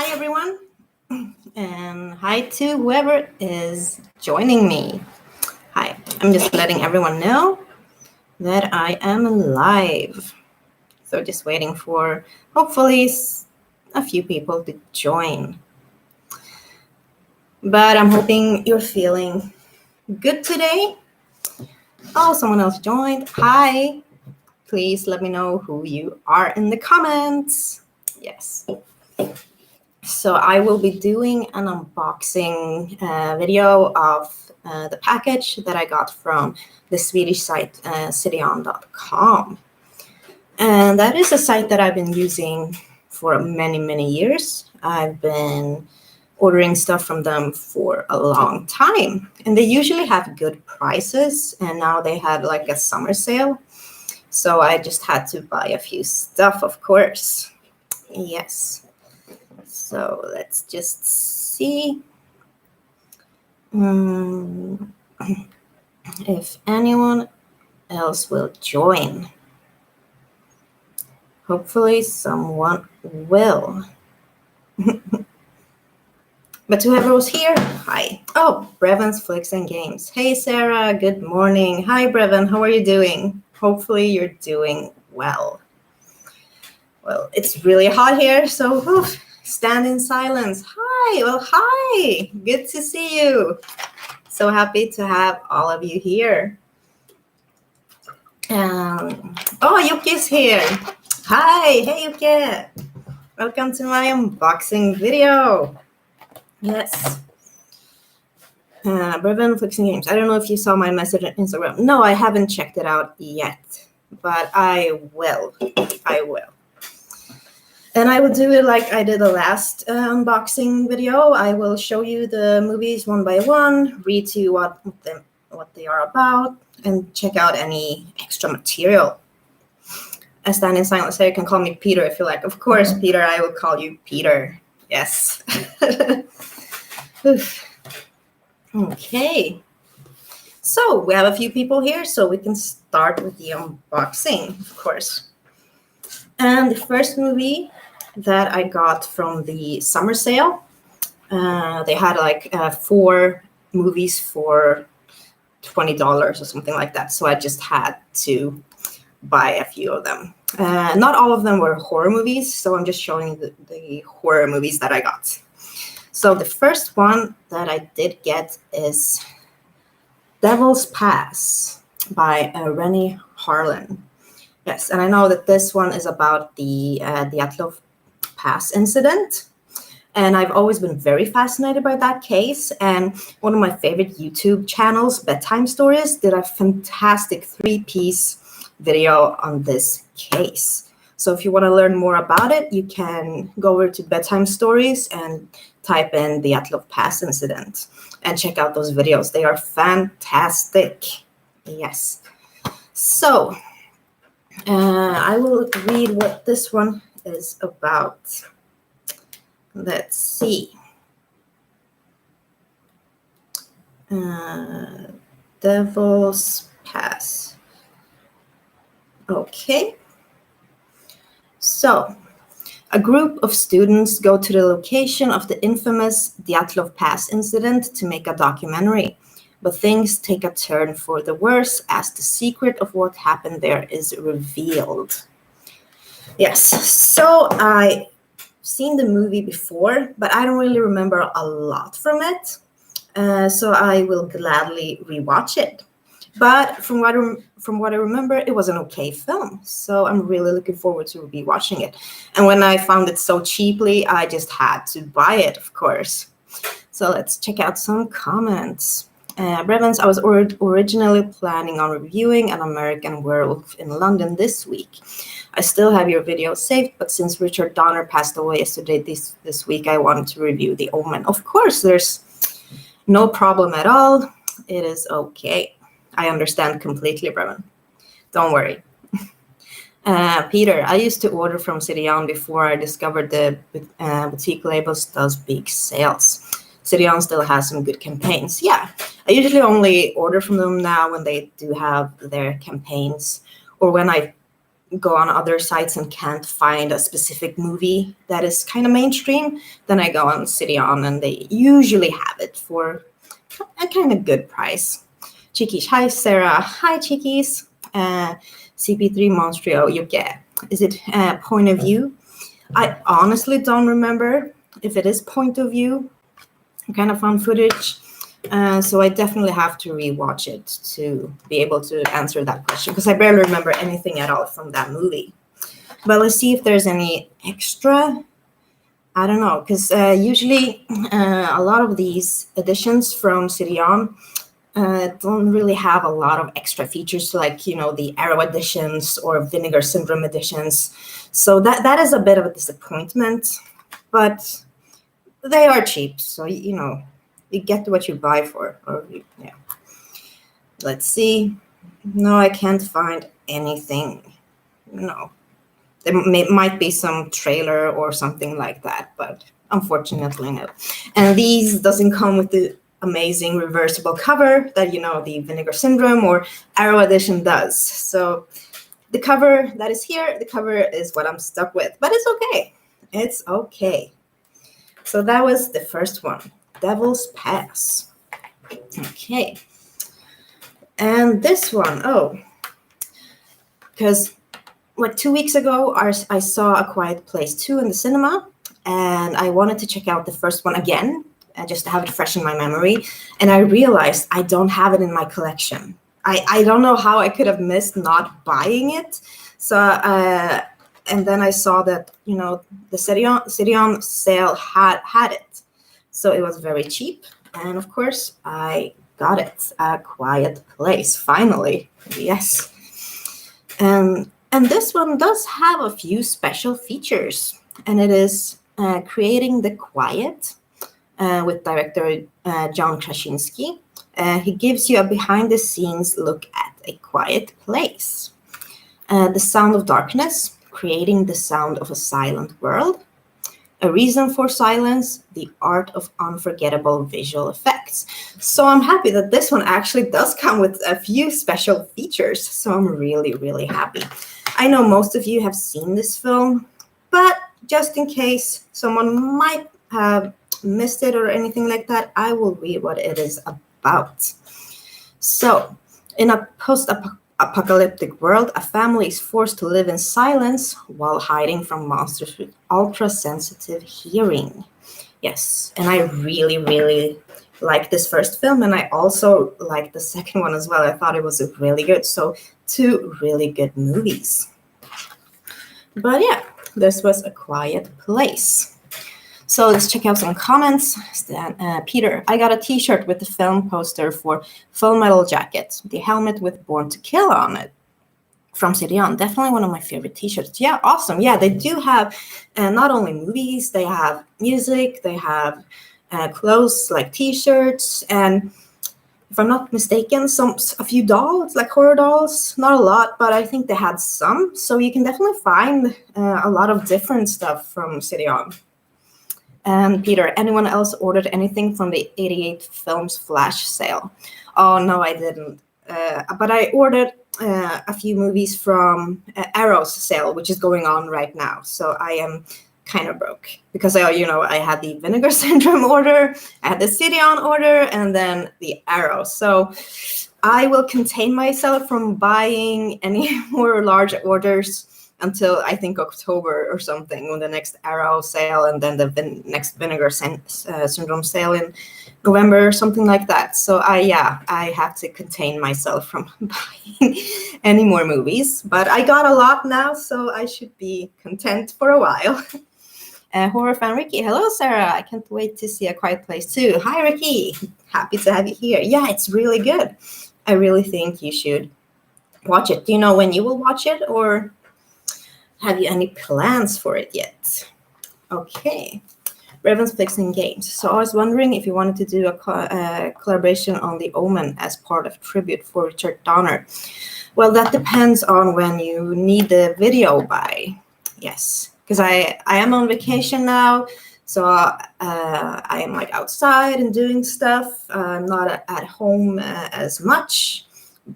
Hi everyone, and hi to whoever is joining me. Hi, I'm just letting everyone know that I am live. So just waiting for hopefully a few people to join. But I'm hoping you're feeling good today. Oh, someone else joined. Hi. Please let me know who you are in the comments. Yes. So I will be doing an unboxing video of the package that I got from the Swedish site Cdon.com. And that is a site that I've been using for many, many years. I've been ordering stuff from them for a long time. And they usually have good prices. And now they had like a summer sale. So I just had to buy a few stuff, of course. Yes. So let's just see if anyone else will join. Hopefully someone will. But whoever was here, hi. Oh, Brevan's Flicks and Games. Hey, Sarah, good morning. Hi, Brevan, how are you doing? Hopefully you're doing well. Well, it's really hot here, so stand in silence. Hi, well, hi. Good to see you. So happy to have all of you here. Oh, Yuki's here. Hi, hey Yuki. Welcome to my unboxing video. Yes. Brevan Flicks and Games. I don't know if you saw my message on Instagram. No, I haven't checked it out yet, but I will. I will. And I will do it like I did the last unboxing video. I will show you the movies one by one, read to you what they are about, and check out any extra material. I stand in silence, so you can call me Peter if you like. Of course, Peter, I will call you Peter. Yes. Okay. So we have a few people here, so we can start with the unboxing, of course. And the first movie that I got from the summer sale, they had like 4 movies for $20 or something like that. So I just had to buy a few of them. Not all of them were horror movies, so I'm just showing the horror movies that I got. So the first one that I did get is Devil's Pass by Rennie Harlan. Yes, and I know that this one is about the Dyatlov Pass incident. And I've always been very fascinated by that case. And one of my favorite YouTube channels, Bedtime Stories, did a fantastic 3-piece video on this case. So if you want to learn more about it, you can go over to Bedtime Stories and type in the Dyatlov Pass incident and check out those videos. They are fantastic. Yes. So I will read what this one is about. Let's see. Devil's Pass. Okay. So, a group of students go to the location of the infamous Dyatlov Pass incident to make a documentary. But things take a turn for the worse as the secret of what happened there is revealed. Yes, so I've seen the movie before, but I don't really remember a lot from it. So I will gladly rewatch it. But from what I remember, it was an okay film. So I'm really looking forward to rewatching it. And when I found it so cheaply, I just had to buy it, of course. So let's check out some comments. Brevans, I was originally planning on reviewing An American Werewolf in London this week. I still have your video saved, but since Richard Donner passed away yesterday this week, I wanted to review The Omen. Of course, there's no problem at all. It is okay. I understand completely, Brevan. Don't worry. Peter, I used to order from Cdon before I discovered the boutique labels does big sales. Cdon still has some good campaigns. Yeah, I usually only order from them now when they do have their campaigns, or when I go on other sites and can't find a specific movie that is kind of mainstream, then I go on Cdon, and they usually have it for a kind of good price. Chickies, hi Sarah, hi Chickies. CP3 Monstrio, you get. Is it point of view? I honestly don't remember if it is point of view, kind of fun footage. So I definitely have to rewatch it to be able to answer that question, because I barely remember anything at all from that movie. But let's see if there's any extra. I don't know, because usually a lot of these editions from Cdon don't really have a lot of extra features, like, the Arrow editions or Vinegar Syndrome editions. So that is a bit of a disappointment, but they are cheap, so you get what you buy for. Yeah. Let's see. No, I can't find anything. No, there might be some trailer or something like that, but unfortunately no. And these doesn't come with the amazing reversible cover that the Vinegar Syndrome or Arrow edition does. So the cover that is here, the cover is what I'm stuck with, but it's okay. It's okay. So that was the first one, Devil's Pass. Okay. And this one, because like 2 weeks ago, I saw A Quiet Place 2 in the cinema, and I wanted to check out the first one again, just to have it fresh in my memory. And I realized I don't have it in my collection. I don't know how I could have missed not buying it. So, and then I saw that, the Cdon sale had it. So it was very cheap. And of course, I got it. A Quiet Place, finally. Yes. And this one does have a few special features. And it is Creating the Quiet with director John Krasinski. He gives you a behind-the-scenes look at A Quiet Place. The Sound of Darkness, Creating the Sound of a Silent World. A Reason for Silence, The Art of Unforgettable Visual Effects. So I'm happy that this one actually does come with a few special features. So I'm really, really happy. I know most of you have seen this film, but just in case someone might have missed it or anything like that, I will read what it is about. So, in a post-apocalyptic world, a family is forced to live in silence while hiding from monsters with ultra-sensitive hearing. Yes, and I really, really like this first film, and I also like the second one as well. I thought it was really good. So, 2 really good movies. But yeah, this was A Quiet Place. So let's check out some comments. Peter, I got a t-shirt with the film poster for Full Metal Jacket, the helmet with Born to Kill on it from Cdon. Definitely one of my favorite t-shirts. Yeah, awesome. Yeah, they do have not only movies, they have music, they have clothes like t-shirts, and if I'm not mistaken, a few dolls, like horror dolls. Not a lot, but I think they had some. So you can definitely find a lot of different stuff from Cdon. And Peter, anyone else ordered anything from the 88 Films flash sale? Oh, no, I didn't. But I ordered a few movies from Arrow's sale, which is going on right now. So I am kind of broke because I had the Vinegar Syndrome order, I had the Cdon order, and then the Arrow. So I will contain myself from buying any more large orders until I think October or something, when the next Arrow sale, and then the next Vinegar Syndrome sale in November or something like that. So I have to contain myself from buying any more movies. But I got a lot now, so I should be content for a while. Horror fan Ricky, hello Sarah. I can't wait to see A Quiet Place 2. Hi Ricky, happy to have you here. Yeah, it's really good. I really think you should watch it. Do you know when you will watch it, or have you any plans for it yet? Okay. Raven's Fixing Games. So I was wondering if you wanted to do a collaboration on The Omen as part of tribute for Richard Donner. Well, that depends on when you need the video by. Yes, because I am on vacation now, so I am like outside and doing stuff. I'm not at home as much.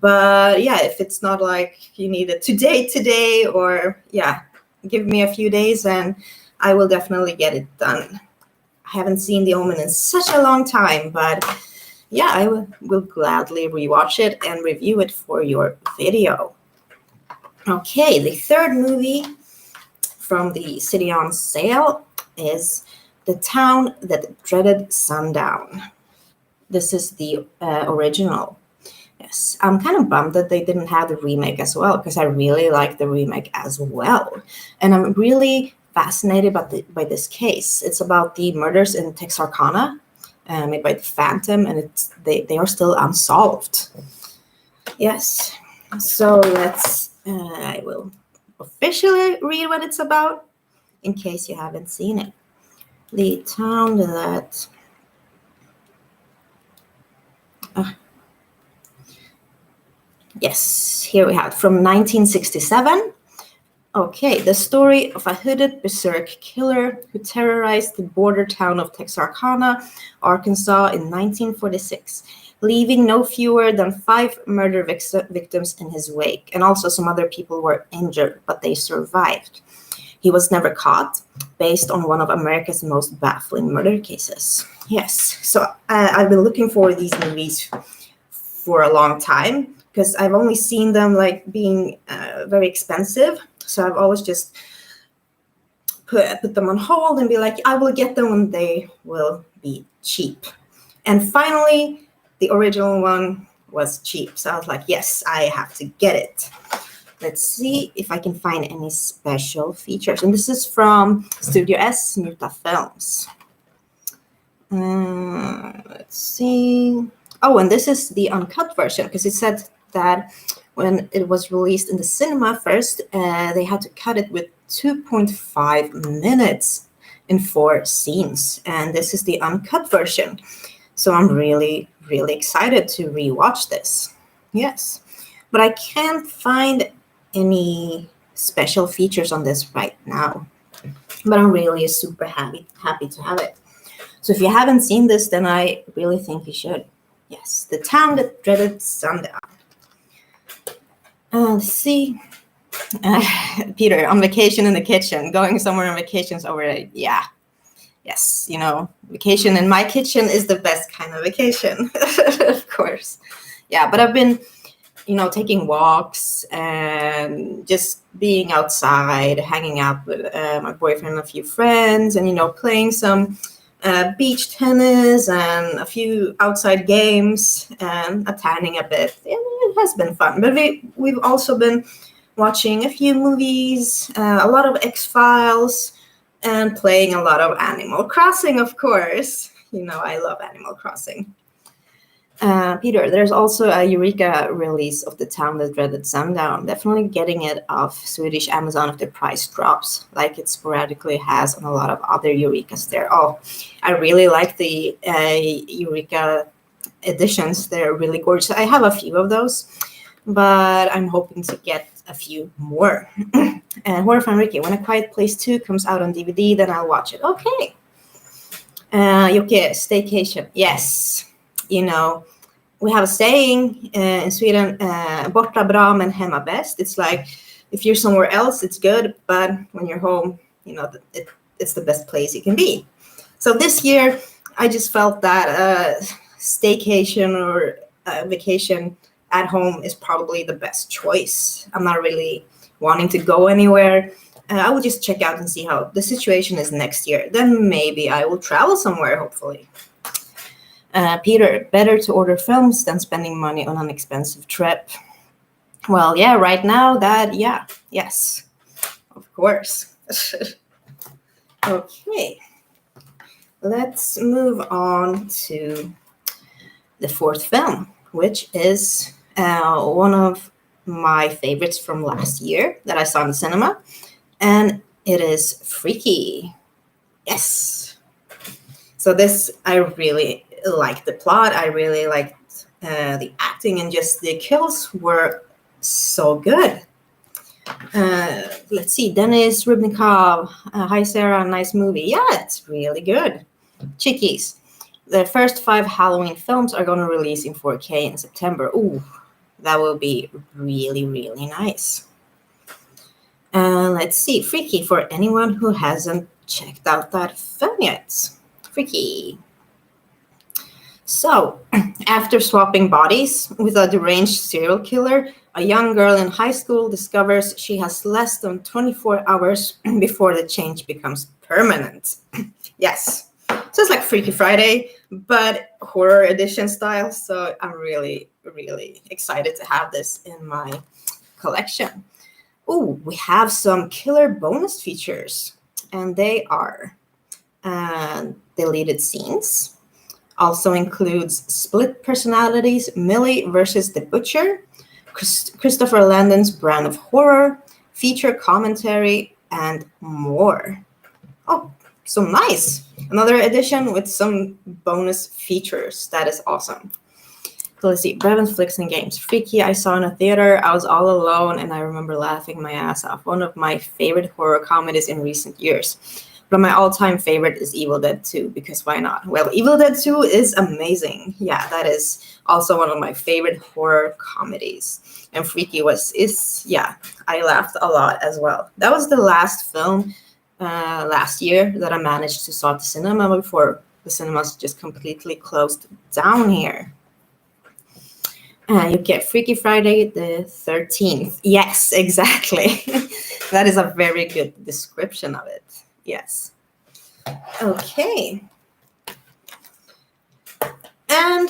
But yeah, if it's not like you need it today, or yeah, give me a few days and I will definitely get it done. I haven't seen The Omen in such a long time, but yeah, I will gladly rewatch it and review it for your video. Okay, the third movie from the Cdon sale is The Town That Dreaded Sundown. This is the original. Yes, I'm kind of bummed that they didn't have the remake as well, because I really like the remake as well. And I'm really fascinated by this case. It's about the murders in Texarkana, made by the Phantom, and they are still unsolved. Yes, so I will officially read what it's about, in case you haven't seen it. The town that... yes, here we have, from 1967. Okay, the story of a hooded berserk killer who terrorized the border town of Texarkana, Arkansas in 1946, leaving no fewer than 5 murder victims in his wake, and also some other people were injured, but they survived. He was never caught, based on one of America's most baffling murder cases. Yes, so I've been looking for these movies for a long time, because I've only seen them like being very expensive. So I've always just put them on hold and be like, I will get them when they will be cheap. And finally, the original one was cheap. So I was like, yes, I have to get it. Let's see if I can find any special features. And this is from Studio S, Nuta Films. Let's see. Oh, and this is the uncut version, because it said that when it was released in the cinema first, they had to cut it with 2.5 minutes in 4 scenes. And this is the uncut version. So I'm really, really excited to rewatch this. Yes. But I can't find any special features on this right now. But I'm really super happy to have it. So if you haven't seen this, then I really think you should. Yes, The Town That Dreaded Sundown. Let's see. Peter, on vacation in the kitchen. Going somewhere on vacation's over. Yeah. Yes, vacation in my kitchen is the best kind of vacation, of course. Yeah, but I've been, taking walks and just being outside, hanging out with my boyfriend and a few friends, and, playing some beach tennis and a few outside games and tanning a bit. It has been fun. But we've also been watching a few movies, a lot of X-Files, and playing a lot of Animal Crossing, of course. I love Animal Crossing. Peter, there's also a Eureka release of The Town That Dreaded Sundown. Definitely getting it off Swedish Amazon if the price drops, like it sporadically has on a lot of other Eurekas there. Oh, I really like the Eureka editions. They're really gorgeous. I have a few of those, but I'm hoping to get a few more. And Horror Fan Ricky, when A Quiet Place 2 comes out on DVD, then I'll watch it. Okay. Jocke, staycation. Yes. We have a saying in Sweden, borta bra men hemma bäst. It's like, if you're somewhere else, it's good, but when you're home, it's the best place you can be. So this year, I just felt that staycation or vacation at home is probably the best choice. I'm not really wanting to go anywhere. I will just check out and see how the situation is next year. Then maybe I will travel somewhere, hopefully. Peter, better to order films than spending money on an expensive trip. Well, yeah, right now yes, of course. Okay, let's move on to the 4th film, which is one of my favorites from last year that I saw in the cinema, and it is Freaky. Yes. So this, I really liked the plot. I really liked the acting, and just the kills were so good. Let's see, Dennis Rubnikov. Hi, Sarah. Nice movie. Yeah, it's really good. Chickies. The first 5 Halloween films are going to release in 4K in September. Ooh, That will be really, really nice. Let's see, Freaky, for anyone who hasn't checked out that film yet. Freaky. So, after swapping bodies with a deranged serial killer, a young girl in high school discovers she has less than 24 hours before the change becomes permanent. Yes. So it's like Freaky Friday, but horror edition style. So I'm really, really excited to have this in my collection. Oh, we have some killer bonus features, and they are deleted scenes. Also includes split personalities, Millie versus the Butcher, Christopher Landon's brand of horror, feature commentary, and more. Oh, so nice. Another edition with some bonus features. That is awesome. So let's see, Brevin Flicks and Games. Freaky, I saw in a theater. I was all alone, and I remember laughing my ass off. One of my favorite horror comedies in recent years. But my all-time favorite is Evil Dead 2, because why not? Well, Evil Dead 2 is amazing. Yeah, that is also one of my favorite horror comedies. And Freaky I laughed a lot as well. That was the last film last year that I managed to saw at the cinema before the cinemas just completely closed down here. You get Freaky Friday the 13th. Yes, exactly. That is a very good description of it. Yes. Okay. And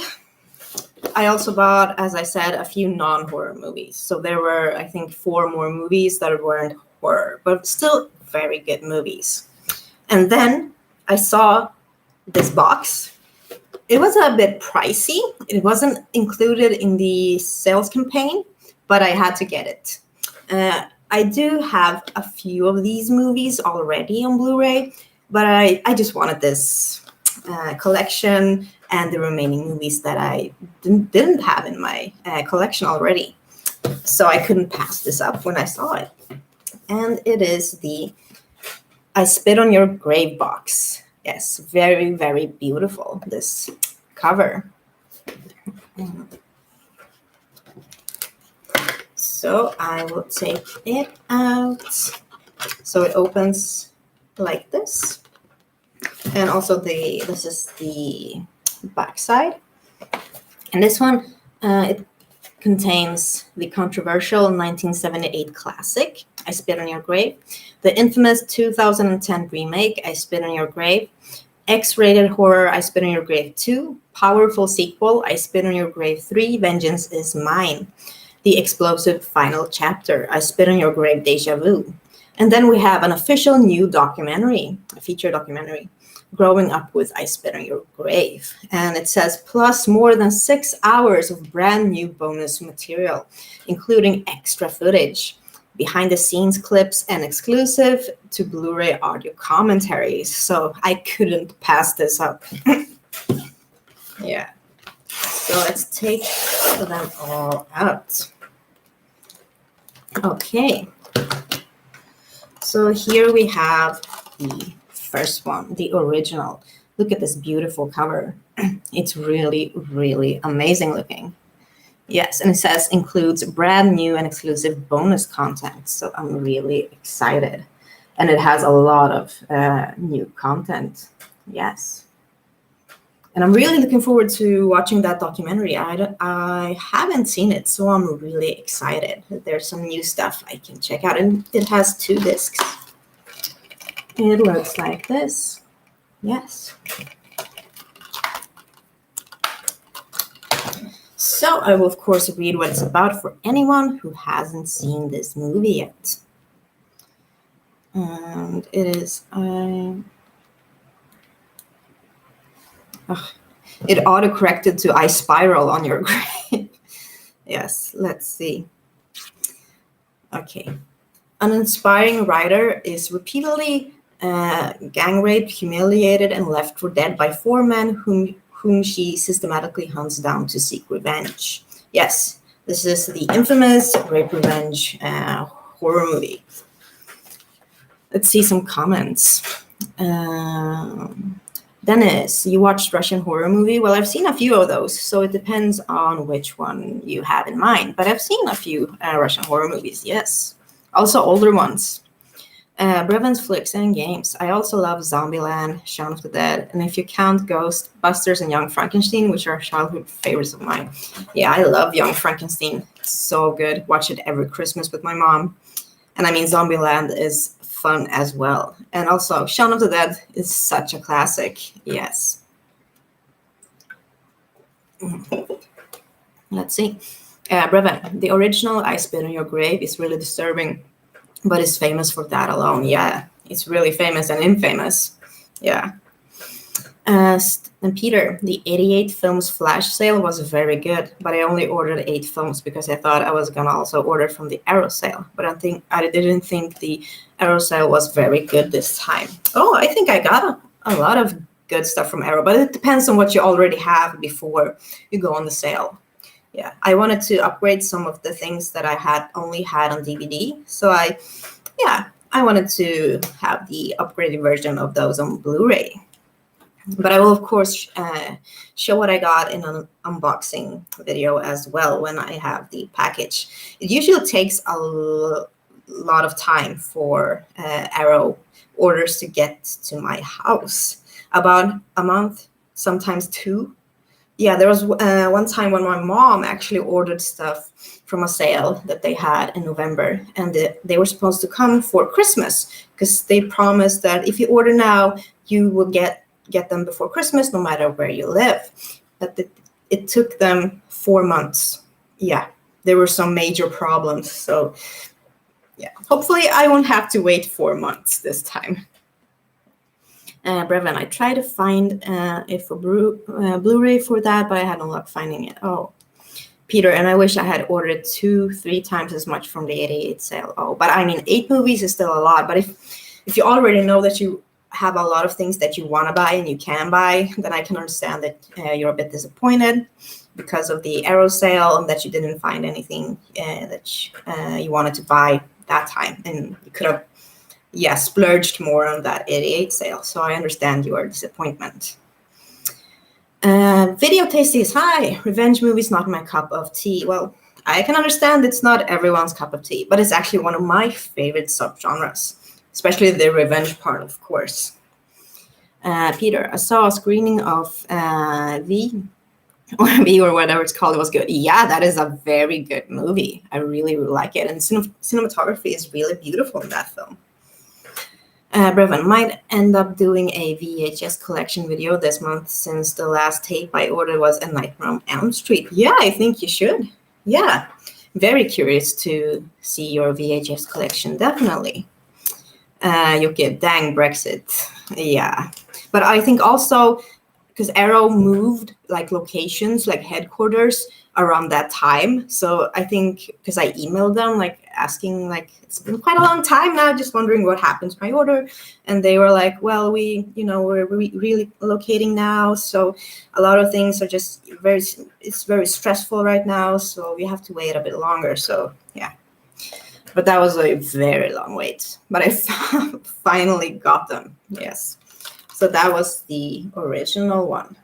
I also bought, as I said, a few non-horror movies. So there were, I think, 4 more movies that weren't horror, but still very good movies. And then I saw this box. It was a bit pricey. It wasn't included in the sales campaign, but I had to get it. I do have a few of these movies already on Blu-ray, but I just wanted this collection and the remaining movies that I didn't have in my collection already. So I couldn't pass this up when I saw it. And it is the I Spit on Your Grave box. Yes, very, very beautiful, this cover. So I will take it out. So it opens like this. And also this is the back side. And this one, it contains the controversial 1978 classic, I Spit on Your Grave, the infamous 2010 remake, I Spit on Your Grave, X-rated horror, I Spit on Your Grave 2, powerful sequel, I Spit on Your Grave 3, Vengeance is Mine, the explosive final chapter, I Spit on Your Grave Deja Vu. And then we have an official new documentary, a feature documentary, Growing Up with I Spit on Your Grave. And it says, plus more than 6 hours of brand new bonus material, including extra footage, behind the scenes clips, and exclusive to Blu-ray audio commentaries. So I couldn't pass this up. Yeah. So let's take them all out. Okay. So here we have the first one, the original. Look at this beautiful cover. It's really, really amazing looking. Yes, and it says includes brand new and exclusive bonus content. So I'm really excited. And it has a lot of new content. Yes. And I'm really looking forward to watching that documentary. I haven't seen it, so I'm really excited. There's some new stuff I can check out. And it has 2 discs. It looks like this. Yes. So I will, of course, read what it's about for anyone who hasn't seen this movie yet. And it is... it auto-corrected to I Spiral on Your Grave. Yes, let's see. Okay. An inspiring writer is repeatedly gang raped, humiliated, and left for dead by 4 men whom she systematically hunts down to seek revenge. Yes, this is the infamous rape revenge horror movie. Let's see some comments. Dennis, you watched Russian horror movie? Well, I've seen a few of those, so it depends on which one you have in mind. But I've seen a few Russian horror movies, yes. Also older ones. Brevens Flicks and Games. I also love Zombieland, Shaun of the Dead, and if you count Ghostbusters and Young Frankenstein, which are childhood favorites of mine. Yeah, I love Young Frankenstein. It's so good. Watch it every Christmas with my mom. And I mean, Zombieland is fun as well. And also, Shaun of the Dead is such a classic. Yes. Let's see. Breven, the original I Spit on Your Grave is really disturbing, but it's famous for that alone. Yeah, it's really famous and infamous. Yeah. And Peter, the 88 films flash sale was very good, but I only ordered 8 films because I thought I was gonna also order from the Arrow sale. But I didn't think the Arrow sale was very good this time. Oh, I think I got a lot of good stuff from Arrow, but it depends on what you already have before you go on the sale. Yeah, I wanted to upgrade some of the things that I only had on DVD, so I wanted to have the upgraded version of those on Blu-ray. But I will, of course, show what I got in an unboxing video as well when I have the package. It usually takes a lot of time for Arrow orders to get to my house. About a month, sometimes 2. Yeah, there was one time when my mom actually ordered stuff from a sale that they had in November, and they were supposed to come for Christmas because they promised that if you order now, you will get them before Christmas, no matter where you live. But it took them 4 months. Yeah, there were some major problems. So yeah, hopefully I won't have to wait 4 months this time. Breven, I tried to find it for Blu-ray for that, but I had no luck finding it. Oh, Peter, and I wish I had ordered 2-3 times as much from the 88 sale. Oh, but I mean, 8 movies is still a lot. But if you already know that you have a lot of things that you want to buy and you can buy, then I can understand that you're a bit disappointed because of the Arrow sale and that you didn't find anything that you wanted to buy that time, and you could have splurged more on that 88 sale. So I understand your disappointment. Video Tasties, hi. Revenge movies not my cup of tea. Well, I can understand it's not everyone's cup of tea, but it's actually one of my favorite subgenres, especially the revenge part, of course. Peter, I saw a screening of V or whatever it's called. It was good. Yeah, that is a very good movie. I really, really like it. And cinematography is really beautiful in that film. Breven, might end up doing a VHS collection video this month since the last tape I ordered was A Nightmare on Elm Street. Yeah, I think you should. Yeah, very curious to see your VHS collection, definitely. Yuki, dang Brexit. Yeah, but I think also because Arrow moved like locations, like headquarters around that time. So I think because I emailed them like asking like it's been quite a long time now, just wondering what happened to my order, and they were like, well, we're really locating now, so a lot of things are just it's very stressful right now, so we have to wait a bit longer. So yeah, but that was a very long wait, but I finally got them. Yes, so that was the original one.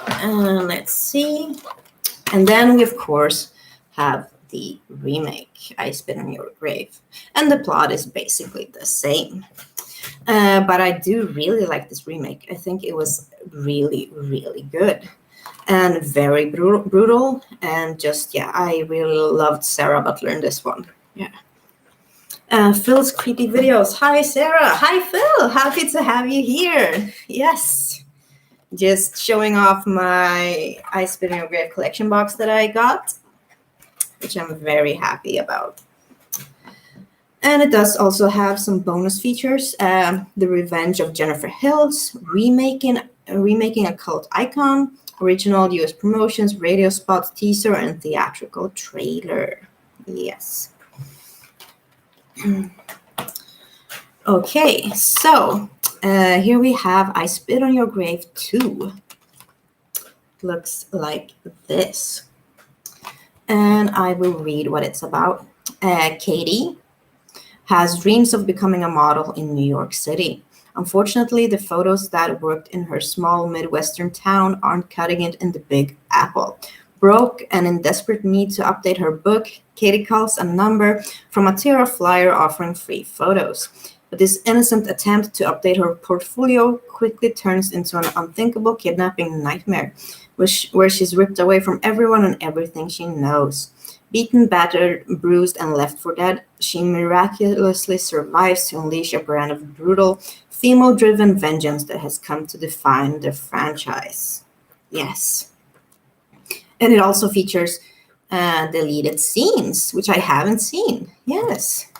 And let's see. And then we, of course, have the remake, I Spit on Your Grave. And the plot is basically the same. But I do really like this remake. I think it was really, really good. And very brutal. And just, yeah, I really loved Sarah Butler in this one. Yeah. Phil's Creepy Videos. Hi, Sarah. Hi, Phil. Happy to have you here. Yes. Just showing off my I Spit on Your Grave collection box that I got, which I'm very happy about. And it does also have some bonus features. The Revenge of Jennifer Hills, remaking a cult icon, original US promotions, radio spots, teaser, and theatrical trailer. Yes. Okay, so here we have I Spit on Your Grave 2. Looks like this. And I will read what it's about. Katie has dreams of becoming a model in New York City. Unfortunately, the photos that worked in her small Midwestern town aren't cutting it in the Big Apple. Broke and in desperate need to update her book, Katie calls a number from a tier flyer offering free photos. But this innocent attempt to update her portfolio quickly turns into an unthinkable kidnapping nightmare, where she's ripped away from everyone and everything she knows. Beaten, battered, bruised, and left for dead, she miraculously survives to unleash a brand of brutal, female-driven vengeance that has come to define the franchise. Yes. And it also features deleted scenes, which I haven't seen. Yes.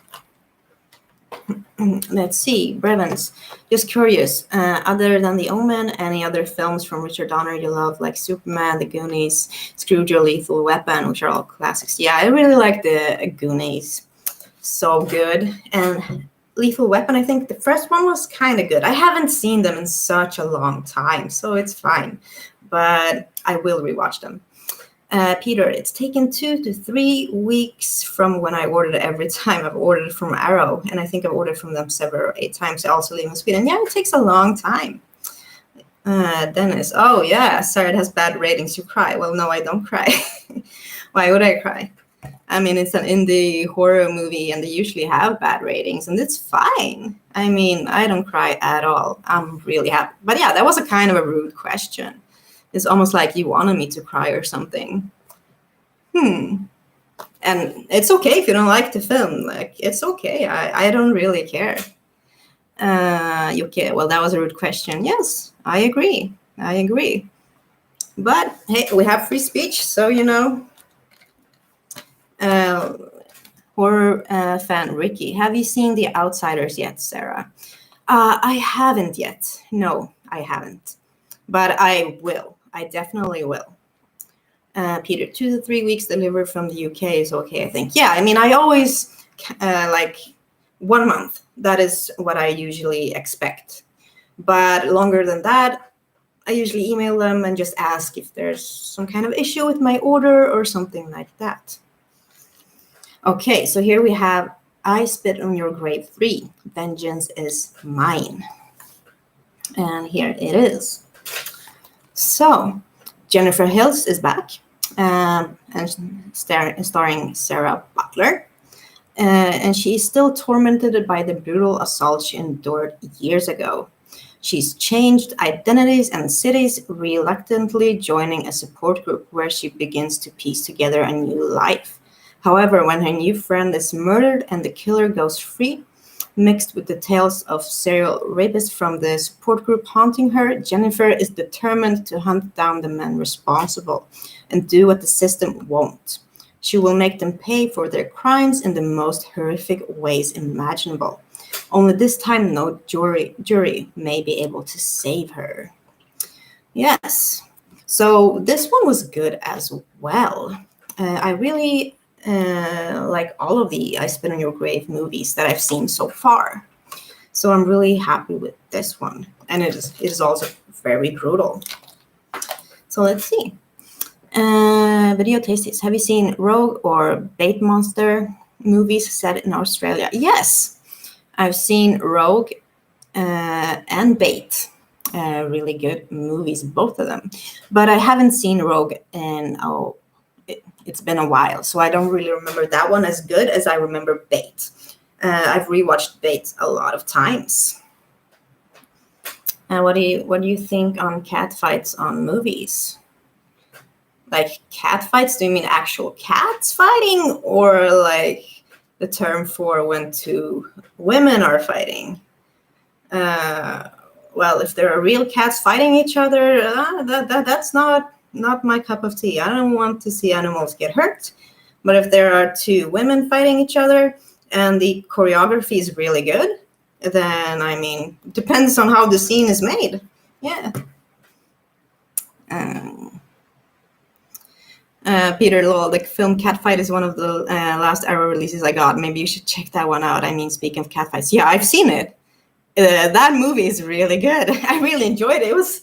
Let's see, Brevens. Just curious, other than The Omen, any other films from Richard Donner you love, like Superman, The Goonies, Scrooge, or Lethal Weapon, which are all classics? Yeah, I really like the Goonies. So good. And Lethal Weapon, I think the first one was kind of good. I haven't seen them in such a long time, so it's fine. But I will rewatch them. Peter, it's taken 2 to 3 weeks from when I ordered every time I've ordered from Arrow, and I think I've ordered from them 7 or 8 times. I also live in Sweden. Yeah, it takes a long time. Dennis, oh yeah, sorry, it has bad ratings. You cry. Well, no, I don't cry. Why would I cry? I mean, it's an indie horror movie, and they usually have bad ratings, and it's fine. I mean, I don't cry at all. I'm really happy. But yeah, that was a kind of a rude question. It's almost like you wanted me to cry or something. And it's okay if you don't like the film. Like, it's okay. I don't really care. Okay, well, that was a rude question. Yes, I agree. But hey, we have free speech, so horror fan Ricky, have you seen The Outsiders yet, Sarah? I haven't yet. No, I haven't. But I will. I definitely will. Peter, 2 to 3 weeks delivered from the UK is okay, I think. Yeah, I mean, I always like 1 month. That is what I usually expect. But longer than that, I usually email them and just ask if there's some kind of issue with my order or something like that. Okay, so here we have I Spit on Your Grave 3. Vengeance is Mine. And here it is. So, Jennifer Hills is back, and starring Sarah Butler. And she is still tormented by the brutal assault she endured years ago. She's changed identities and cities, reluctantly joining a support group where she begins to piece together a new life. However, when her new friend is murdered and the killer goes free, mixed with the tales of serial rapists from the support group haunting her, Jennifer is determined to hunt down the men responsible and do what the system won't. She will make them pay for their crimes in the most horrific ways imaginable. Only this time, no jury may be able to save her. Yes, so this one was good as well. I really like all of the I Spit on Your Grave movies that I've seen so far. So I'm really happy with this one. And it is also very brutal. So let's see. Video tastes. Have you seen Rogue or Bait Monster movies set in Australia? Yes, I've seen Rogue and Bait. Really good movies, both of them. But I haven't seen Rogue in, it's been a while, so I don't really remember that one as good as I remember Bait. I've rewatched Bait a lot of times. And what do you think on cat fights on movies? Like cat fights? Do you mean actual cats fighting, or like the term for when two women are fighting? Well, if there are real cats fighting each other, that's not my cup of tea. I don't want to see animals get hurt. But if there are two women fighting each other and the choreography is really good, then, I mean, depends on how the scene is made. Yeah. Peter Lowell, the film Catfight is one of the last Arrow releases I got. Maybe you should check that one out. I mean, speaking of catfights, yeah, I've seen it. That movie is really good. I really enjoyed it. It was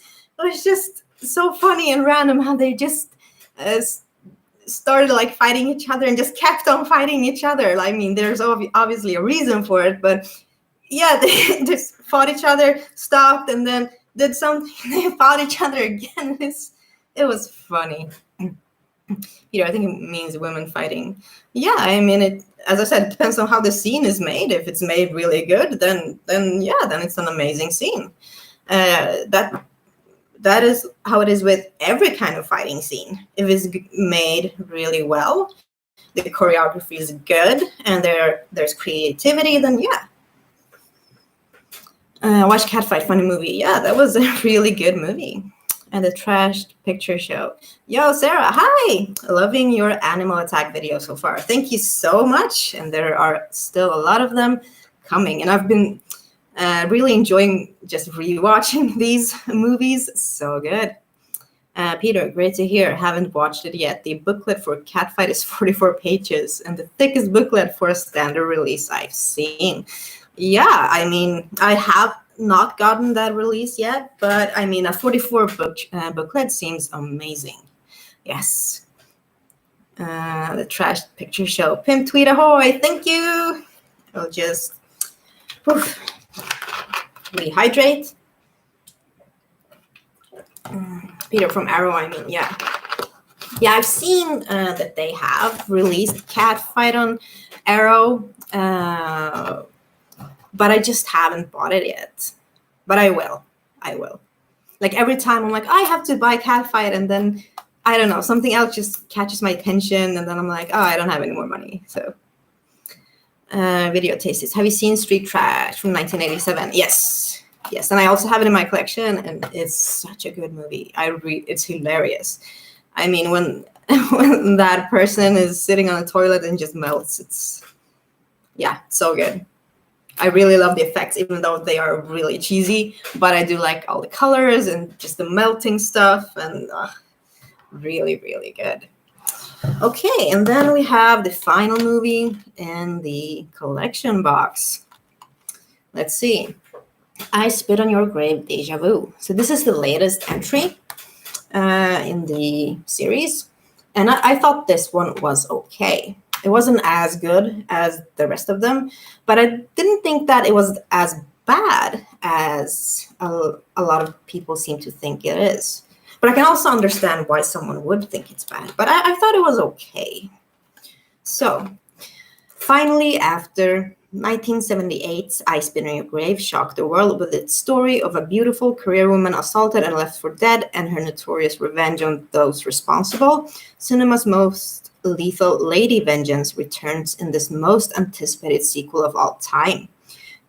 just so funny and random how they just started like fighting each other and just kept on fighting each other. I mean, there's obviously a reason for it, but yeah, they just fought each other, stopped, and then did something. They fought each other again. It was funny. I think it means women fighting. Yeah, I mean it. As I said, it depends on how the scene is made. If it's made really good, then yeah, then it's an amazing scene. That is how it is with every kind of fighting scene. If it's made really well, the choreography is good, and there's creativity, then yeah. Watch Catfight, funny movie. Yeah, that was a really good movie. And the Trash Picture Show. Yo, Sarah, hi! Loving your animal attack video so far. Thank you so much. And there are still a lot of them coming. And I've been really enjoying just rewatching these movies. So good. Peter, great to hear. Haven't watched it yet. The booklet for Catfight is 44 pages and the thickest booklet for a standard release I've seen. Yeah, I mean, I have not gotten that release yet, but I mean, a 44 booklet seems amazing. Yes. The Trash Picture Show. Pimp Tweet ahoy. Thank you. I'll just rehydrate. Peter from Arrow, I mean, yeah. Yeah, I've seen that they have released Catfight on Arrow, but I just haven't bought it yet. But I will. Like every time I'm like, I have to buy Catfight, and then, I don't know, something else just catches my attention, and then I'm like, oh, I don't have any more money, so. Video tastes. Have you seen Street Trash from 1987? Yes, and I also have it in my collection, and it's such a good movie. It's hilarious. I mean, when that person is sitting on the toilet and just melts, it's so good. I really love the effects, even though they are really cheesy, but I do like all the colors and just the melting stuff, and really, really good. Okay, and then we have the final movie in the collection box. Let's see. I Spit on Your Grave, Deja Vu. So this is the latest entry in the series, and I thought this one was okay. It wasn't as good as the rest of them, but I didn't think that it was as bad as a lot of people seem to think it is. But I can also understand why someone would think it's bad, but I thought it was okay. So, finally, after 1978's I Spit on Your Grave shocked the world with its story of a beautiful career woman assaulted and left for dead and her notorious revenge on those responsible, cinema's most lethal Lady Vengeance returns in this most anticipated sequel of all time.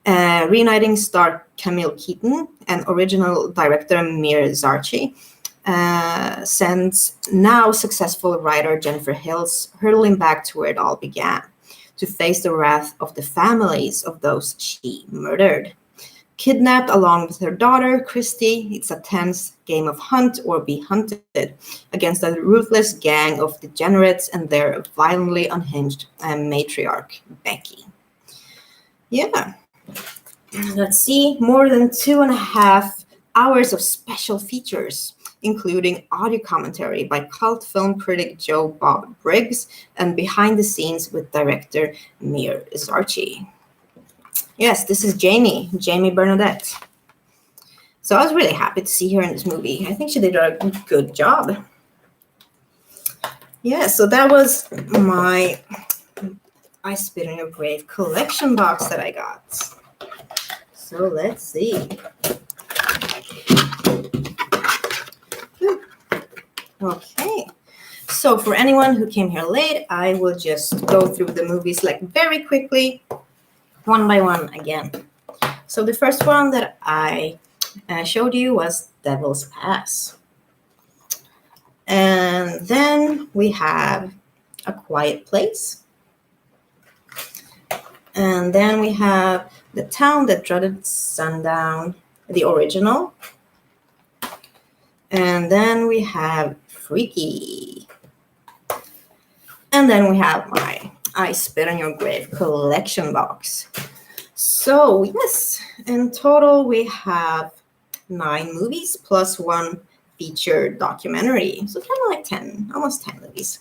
Reuniting star Camille Keaton and original director Mir Zarchi sends now successful writer Jennifer Hills hurtling back to where it all began, to face the wrath of the families of those she murdered. Kidnapped along with her daughter, Christy, it's a tense game of hunt or be hunted against a ruthless gang of degenerates and their violently unhinged matriarch, Becky. Yeah. Let's see. More than 2.5 hours of special features, including audio commentary by cult film critic Joe Bob Briggs and behind the scenes with director Mir Zarchi. Yes, this is Jamie Bernadette. So I was really happy to see her in this movie. I think she did a good job. Yeah, so that was my I Spit on Your Grave collection box that I got. So let's see. Okay. So for anyone who came here late, I will just go through the movies like very quickly, one by one again. So the first one that I showed you was Devil's Pass. And then we have A Quiet Place. And then we have The Town That Dreaded Sundown, the original. And then we have Freaky. And then we have my I Spit on Your Grave collection box. So yes, in total we have 9 movies plus 1 feature documentary. So kind of like 10, almost 10 movies.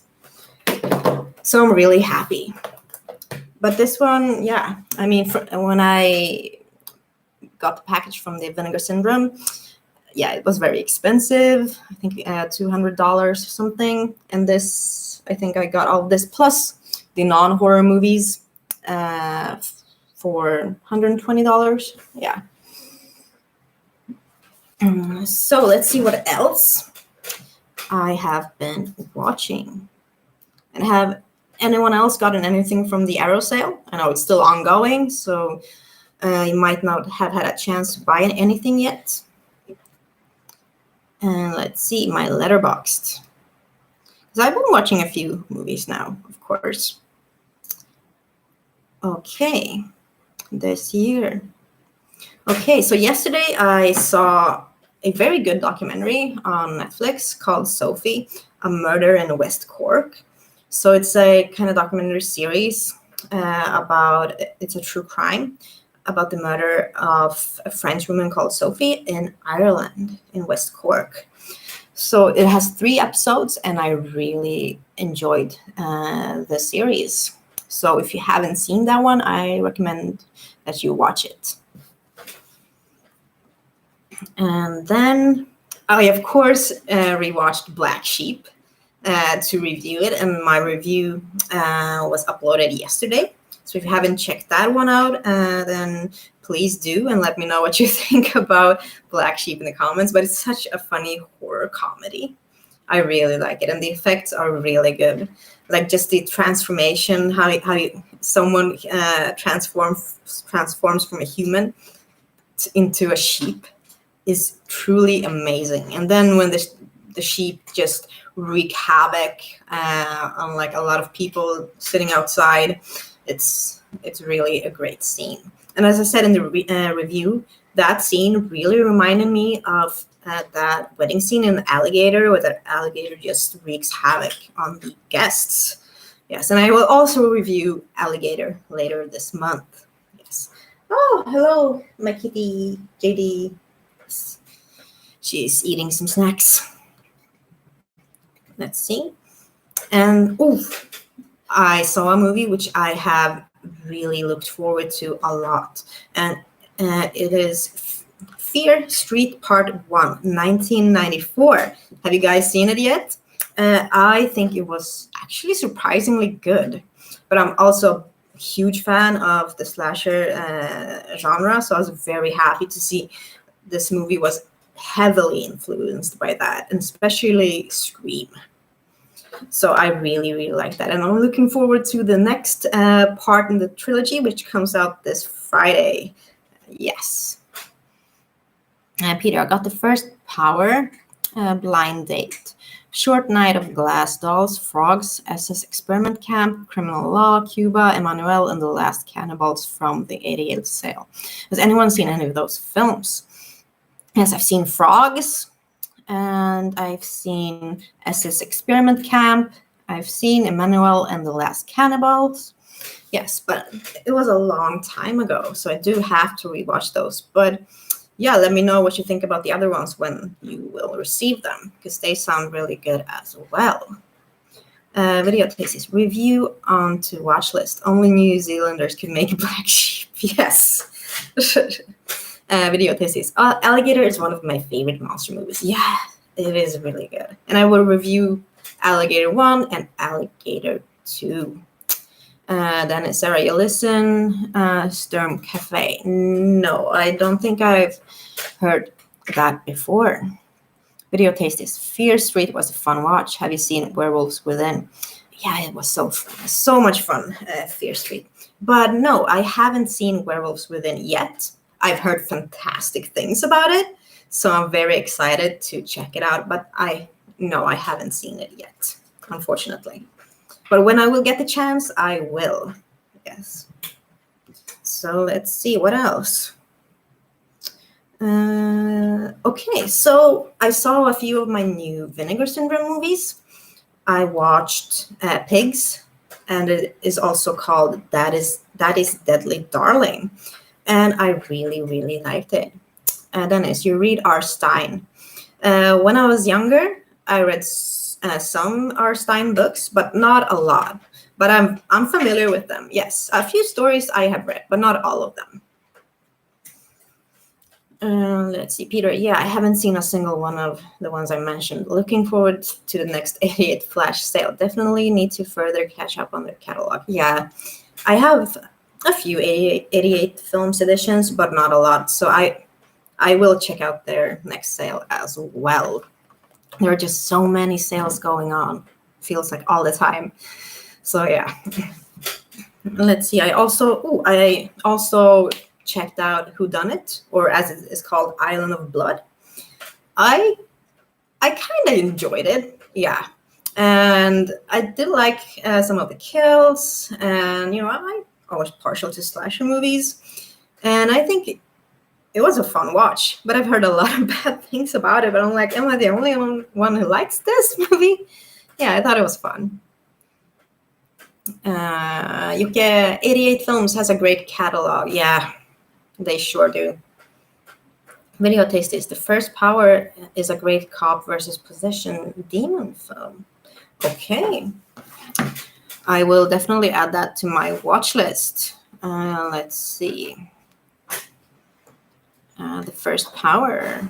So I'm really happy. But this one, yeah, I mean, when I got the package from the Vinegar Syndrome. Yeah, it was very expensive. I think $200 or something. And this, I think I got all of this plus the non-horror movies for $120. Yeah. So let's see what else I have been watching. And have anyone else gotten anything from the Arrow sale? I know it's still ongoing, so you might not have had a chance to buy anything yet. And let's see, my Letterboxd. Because I've been watching a few movies now, of course. Okay, this year. Okay, so yesterday I saw a very good documentary on Netflix called Sophie, A Murder in West Cork. So it's a kind of documentary series about, it's a true crime, about the murder of a French woman called Sophie in Ireland, in West Cork. So it has 3 episodes, and I really enjoyed the series. So if you haven't seen that one, I recommend that you watch it. And then I, of course, rewatched Black Sheep to review it, and my review was uploaded yesterday. So if you haven't checked that one out, then please do, and let me know what you think about Black Sheep in the comments. But it's such a funny horror comedy. I really like it, and the effects are really good. Like just the transformation, how someone transforms from a human into a sheep is truly amazing. And then when the sheep just wreak havoc on like a lot of people sitting outside, it's really a great scene. And as I said in the review, that scene really reminded me of that wedding scene in Alligator, where that alligator just wreaks havoc on the guests. Yes, and I will also review Alligator later this month. Yes. Oh, hello, my kitty, JD. She's eating some snacks. Let's see. And I saw a movie which I have really looked forward to a lot. And it is Fear Street Part 1, 1994. Have you guys seen it yet? I think it was actually surprisingly good. But I'm also a huge fan of the slasher genre, so I was very happy to see this movie was heavily influenced by that, and especially Scream. So I really, really like that. And I'm looking forward to the next part in the trilogy, which comes out this Friday. Yes. Peter, I got The First Power, Blind Date, Short Night of Glass Dolls, Frogs, SS Experiment Camp, Criminal Law, Cuba, Emmanuel, and The Last Cannibals from the 88th sale. Has anyone seen any of those films? Yes, I've seen Frogs, and I've seen SS Experiment Camp. I've seen Emmanuel and The Last Cannibals. Yes, but it was a long time ago, so I do have to rewatch those. But yeah, let me know what you think about the other ones when you will receive them, because they sound really good as well. Video thesis review on to watch list. Only New Zealanders can make Black Sheep. Yes. Video thesis. Alligator is one of my favorite monster movies. Yeah, it is really good. And I will review Alligator 1 and Alligator 2. Then Sarah, you listen. Sturm Cafe. No, I don't think I've heard that before. Video taste is Fear Street was a fun watch. Have you seen Werewolves Within? Yeah, it was so much fun, Fear Street. But no, I haven't seen Werewolves Within yet. I've heard fantastic things about it, so I'm very excited to check it out. But I haven't seen it yet, unfortunately. But when I will get the chance, I will. Yes. So let's see, what else? Okay, so I saw a few of my new Vinegar Syndrome movies. I watched Pigs, and it is also called That is Deadly Darling. And I really, really liked it. Dennis, you read R. Stein. When I was younger, I read some R. Stein books, but not a lot. But I'm familiar with them. Yes, a few stories I have read, but not all of them. Let's see, Peter. Yeah, I haven't seen a single one of the ones I mentioned. Looking forward to the next 88 flash sale. Definitely need to further catch up on their catalog. Yeah, I have a few 88 films editions, but not a lot. So I will check out their next sale as well. There are just so many sales going on. Feels like all the time. So yeah. Let's see. I also checked out Whodunit, or as it is called, Island of Blood. I kind of enjoyed it, yeah, and I did like some of the kills, and I'm always partial to slasher movies, and I think it was a fun watch. But I've heard a lot of bad things about it. But I'm like, am I the only one who likes this movie? Yeah, I thought it was fun. UK 88 Films has a great catalog. Yeah, they sure do. Video taste is The First Power is a great cop versus possession demon film. Okay. I will definitely add that to my watch list. Let's see. The First Power.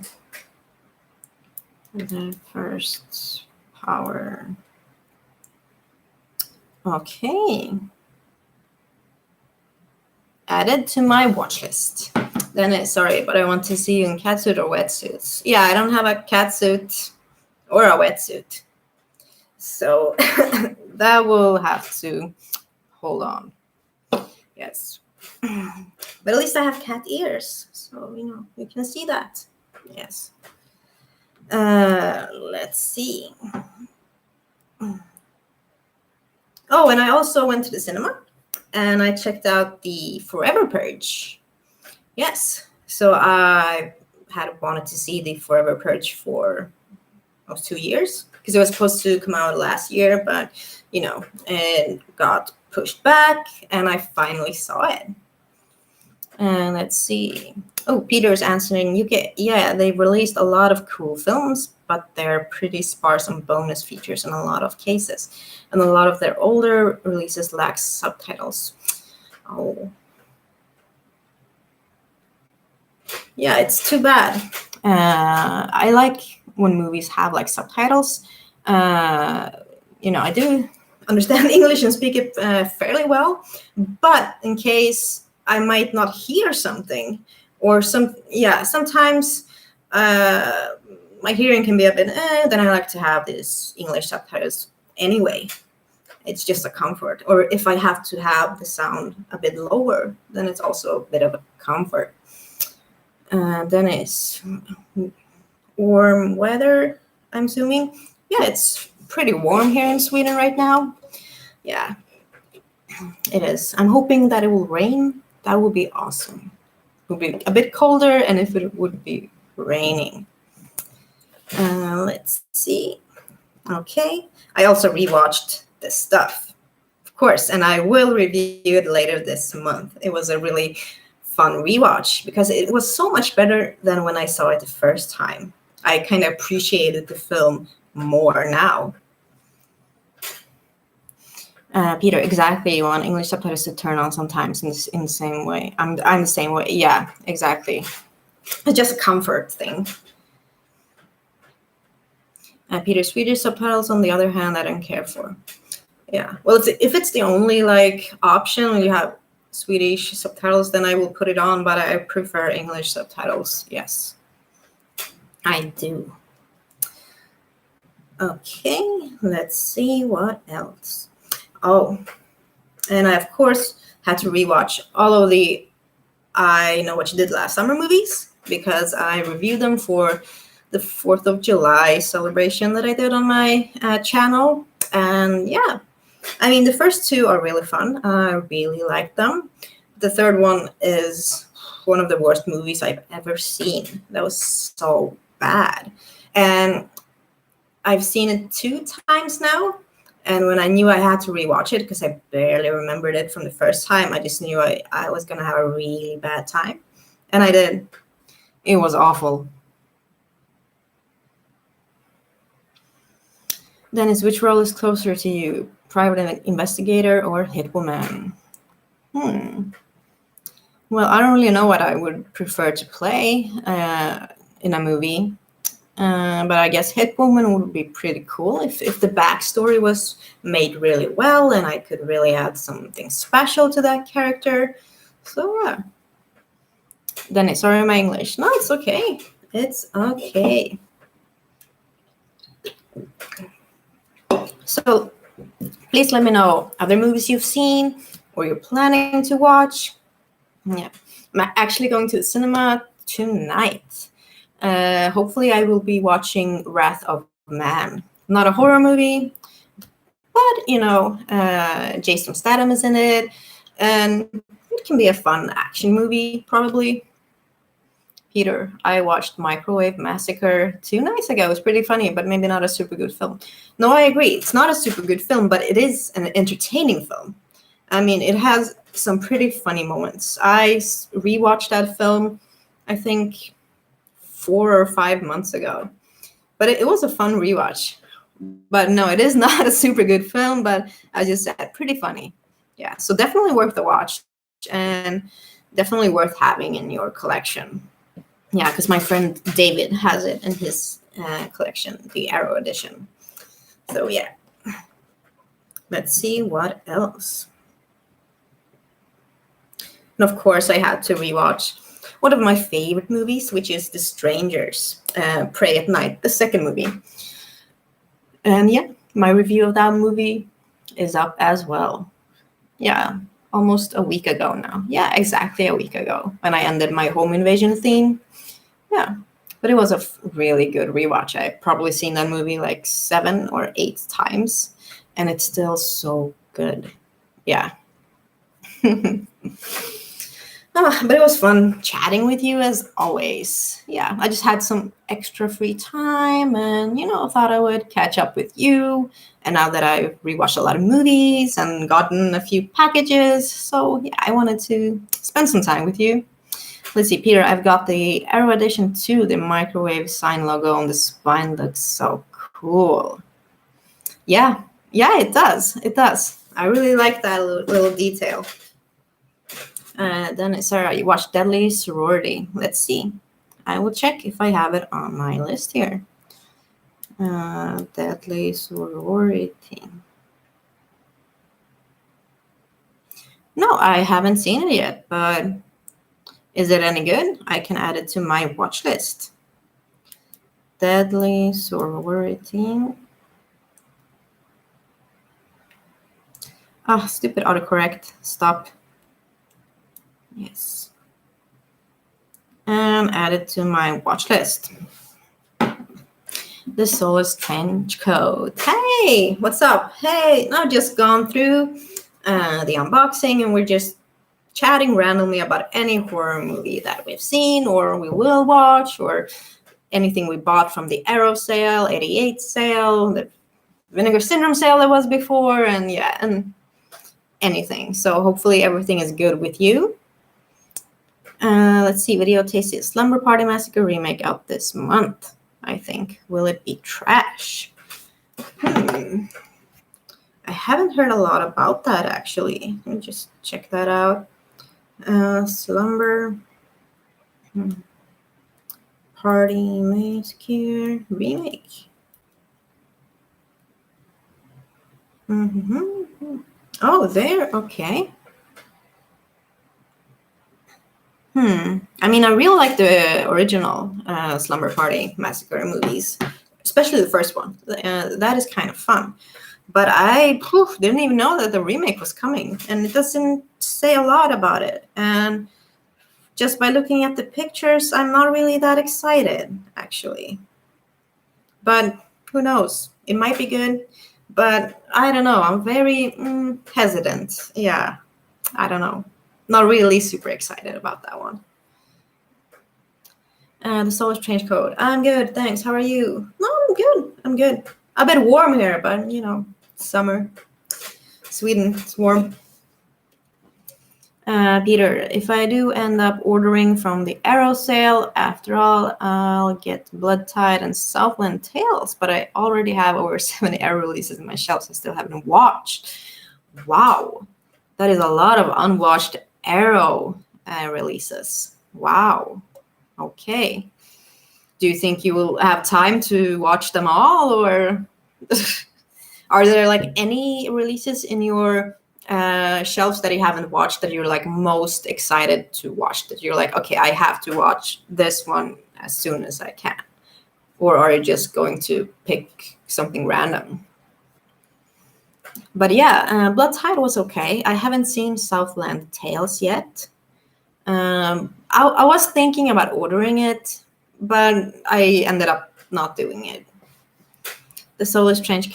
The First Power. Okay. Added to my watch list. Then, sorry, but I want to see you in catsuit or wetsuits. Yeah, I don't have a catsuit or a wetsuit. So that will have to hold on. Yes. But at least I have cat ears. So, you can see that. Yes. Let's see. Oh, and I also went to the cinema and I checked out the Forever Purge. Yes. So I had wanted to see the Forever Purge for almost 2 years because it was supposed to come out last year, but it got pushed back and I finally saw it. And let's see. Oh, Peter's answering UK. Yeah, they released a lot of cool films, but they're pretty sparse on bonus features in a lot of cases. And a lot of their older releases lack subtitles. Oh. Yeah, it's too bad. I like when movies have like subtitles. I do understand English and speak it fairly well, but in case I might not hear something or sometimes my hearing can be a bit, then I like to have these English subtitles anyway. It's just a comfort. Or if I have to have the sound a bit lower, then it's also a bit of a comfort. Then it's warm weather, I'm assuming. Yeah, it's pretty warm here in Sweden right now. Yeah, it is. I'm hoping that it will rain. That would be awesome. It would be a bit colder, and if it would be raining. Let's see. Okay. I also rewatched The Stuff, of course, and I will review it later this month. It was a really fun rewatch because it was so much better than when I saw it the first time. I kind of appreciated the film more now. Peter, exactly. You want English subtitles to turn on sometimes in the same way. I'm the same way. Yeah, exactly. It's just a comfort thing. Peter, Swedish subtitles, on the other hand, I don't care for. Yeah. Well, if it's the only option when you have Swedish subtitles, then I will put it on, but I prefer English subtitles. Yes, I do. Okay, let's see what else. Oh, and I, of course, had to rewatch all of the I Know What You Did Last Summer movies because I reviewed them for the 4th of July celebration that I did on my channel. And yeah, I mean, the first two are really fun. I really like them. The third one is one of the worst movies I've ever seen. That was so bad. And I've seen it 2 times now. And when I knew I had to rewatch it, because I barely remembered it from the first time, I just knew I was going to have a really bad time. And I did. It was awful. Dennis, which role is closer to you? Private investigator or hitwoman? Well, I don't really know what I would prefer to play in a movie. But I guess Hitwoman would be pretty cool if the backstory was made really well and I could really add something special to that character. So yeah. Then sorry my English. No, it's okay. It's okay. So please let me know other movies you've seen or you're planning to watch. Yeah, I'm actually going to the cinema tonight. Hopefully I will be watching Wrath of Man. Not a horror movie, but Jason Statham is in it, and it can be a fun action movie, probably. Peter, I watched Microwave Massacre 2 nights ago. It was pretty funny, but maybe not a super good film. No, I agree. It's not a super good film, but it is an entertaining film. I mean, it has some pretty funny moments. I rewatched that film, I think, 4 or 5 months ago. But it was a fun rewatch. But no, it is not a super good film, but I just said pretty funny. Yeah, so definitely worth the watch and definitely worth having in your collection. Yeah, because my friend David has it in his collection, the Arrow edition. So yeah, let's see what else. And of course, I had to rewatch one of my favorite movies, which is The Strangers, Pray at Night, the second movie. And yeah, my review of that movie is up as well. Yeah, almost a week ago now. Yeah, exactly a week ago when I ended my home invasion theme. Yeah, but it was a really good rewatch. I've probably seen that movie like 7 or 8 times, and it's still so good. Yeah. But it was fun chatting with you as always. Yeah, I just had some extra free time and, thought I would catch up with you. And now that I've rewatched a lot of movies and gotten a few packages, so yeah, I wanted to spend some time with you. Let's see, Peter, I've got the Arrow Edition 2, the microwave sign logo on the spine looks so cool. Yeah, it does. It does. I really like that little detail. Then, Sarah, you watched Deadly Sorority. Let's see. I will check if I have it on my list here. Deadly Sorority. No, I haven't seen it yet, but is it any good? I can add it to my watch list. Deadly Sorority. Ah, stupid autocorrect. Stop. Yes. And add it to my watch list. The Soulless Trench Coat. Hey, what's up? Hey, I've just gone through the unboxing and we're just chatting randomly about any horror movie that we've seen or we will watch or anything we bought from the Arrow sale, 88 sale, the Vinegar Syndrome sale that was before, and yeah, and anything. So hopefully everything is good with you. Let's see, Video Tasty Slumber Party Massacre remake out this month, I think. Will it be trash? I haven't heard a lot about that, actually. Let me just check that out. Slumber Party Massacre remake. Oh, there. Okay. I mean, I really like the original Slumber Party Massacre movies, especially the first one. That is kind of fun. But I didn't even know that the remake was coming, and it doesn't say a lot about it. And just by looking at the pictures, I'm not really that excited, actually. But who knows? It might be good, but I don't know. I'm very hesitant. Yeah, I don't know. Not really super excited about that one. The Soulless Trench Coat. I'm good, thanks. How are you? No, I'm good. A bit warm here, but summer. Sweden, it's warm. Peter, if I do end up ordering from the Arrow sale, after all, I'll get Blood Tide and Southland Tales, but I already have over 70 Arrow releases in my shelves I still haven't watched. Wow, that is a lot of unwatched Arrow. releases. Wow. Okay. Do you think you will have time to watch them all, or are there like any releases in your shelves that you haven't watched that you're like most excited to watch? That you're like, okay, I have to watch this one as soon as I can, or are you just going to pick something random? But yeah, Blood Tide was okay. I haven't seen Southland Tales yet. I was thinking about ordering it, but I ended up not doing it. The Solar Strange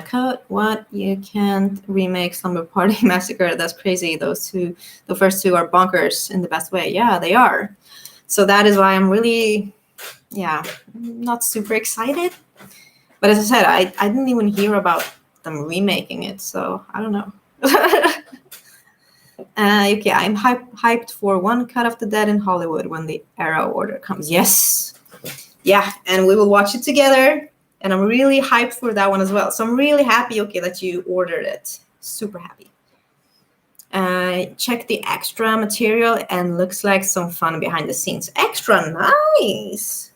Code. What? You can't remake Slumber Party Massacre? That's crazy. The first two are bonkers in the best way. Yeah, they are. So that is why I'm really, not super excited. But as I said, I didn't even hear about them remaking it, so I don't know. Okay, I'm hyped for one Cut of the Dead in Hollywood when the Arrow order comes. Yes. Yeah, and we will watch it together. And I'm really hyped for that one as well. So I'm really happy, okay, that you ordered it. Super happy. Check the extra material and looks like some fun behind the scenes. Extra nice.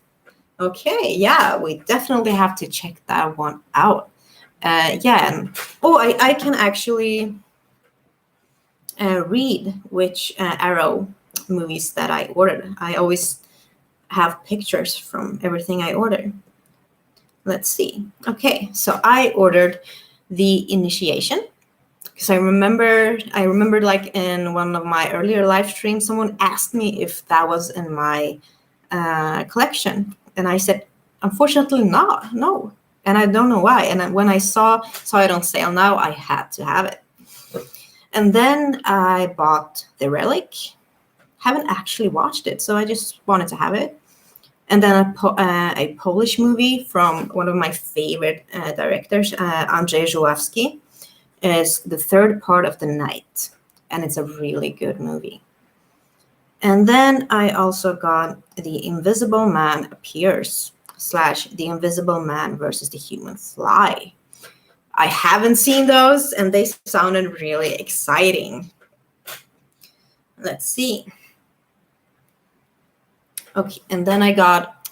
Okay, yeah, we definitely have to check that one out. And I can actually read which Arrow movies that I ordered. I always have pictures from everything I order. Let's see. Okay, so I ordered The Initiation because I remembered like in one of my earlier live streams, someone asked me if that was in my collection, and I said, unfortunately, not. No, and I don't know why. And when I saw it on sale now, I had to have it. And then I bought The Relic. Haven't actually watched it, so I just wanted to have it. And then a Polish movie from one of my favorite directors, Andrzej Żuławski, is The Third Part of the Night. And it's a really good movie. And then I also got The Invisible Man Appears / The Invisible Man versus the Human Fly. I haven't seen those, and they sounded really exciting. Let's see. Okay, and then I got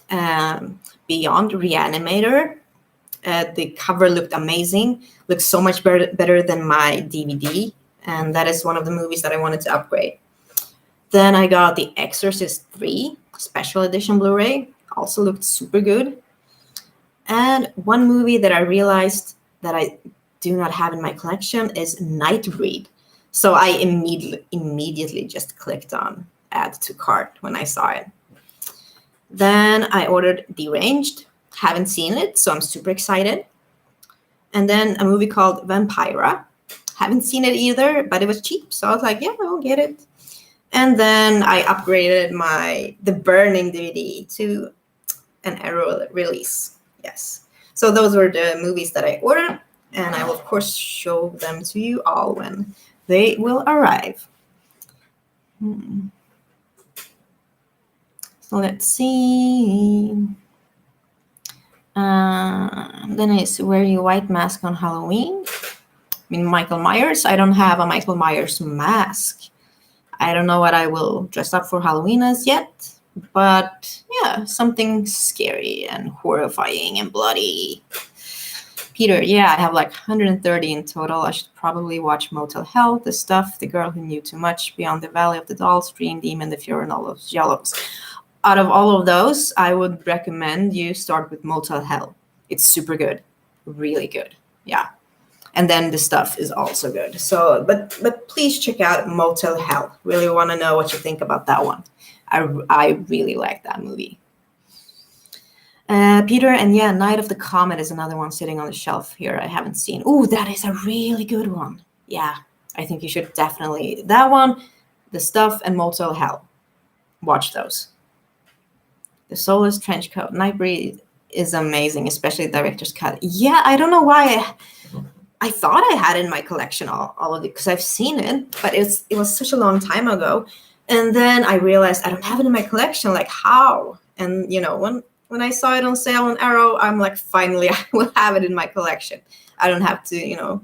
Beyond Reanimator. The cover looked amazing. Looks so much better than my DVD. And that is one of the movies that I wanted to upgrade. Then I got The Exorcist 3 Special Edition Blu-ray. Also looked super good. And one movie that I realized that I do not have in my collection is Nightbreed. So I immediately just clicked on Add to Cart when I saw it. Then I ordered Deranged. Haven't seen it, so I'm super excited. And then a movie called Vampira. Haven't seen it either, but it was cheap, so I was like, yeah, I'll get it. And then I upgraded the Burning DVD to an Arrow release. Yes. So those were the movies that I ordered, and I will, of course, show them to you all when they will arrive. So let's see. Then it's Wear Your White Mask on Halloween. I mean, Michael Myers. I don't have a Michael Myers mask. I don't know what I will dress up for Halloween as yet. But yeah, something scary and horrifying and bloody. Peter, yeah, I have like 130 in total. I should probably watch Motel Hell, The Stuff, The Girl Who Knew Too Much, Beyond the Valley of the Dolls, Dream Demon, The Fury, and all those yellows. Out of all of those, I would recommend you start with Motel Hell. It's super good, really good, yeah. And then The Stuff is also good. So, but please check out Motel Hell. Really want to know what you think about that one. I really like that movie. Peter, and yeah, Night of the Comet is another one sitting on the shelf here I haven't seen. Ooh, that is a really good one. Yeah, I think you should definitely. That one, The Stuff, and Motel Hell. Watch those. The Soulless Trench Coat. Nightbreed is amazing, especially the director's cut. Yeah, I don't know why I thought I had it in my collection, all of it, because I've seen it, but it was such a long time ago. And then I realized I don't have it in my collection. Like, how? And, you know, when I saw it on sale on Arrow, I'm like, finally, I will have it in my collection. I don't have to, you know,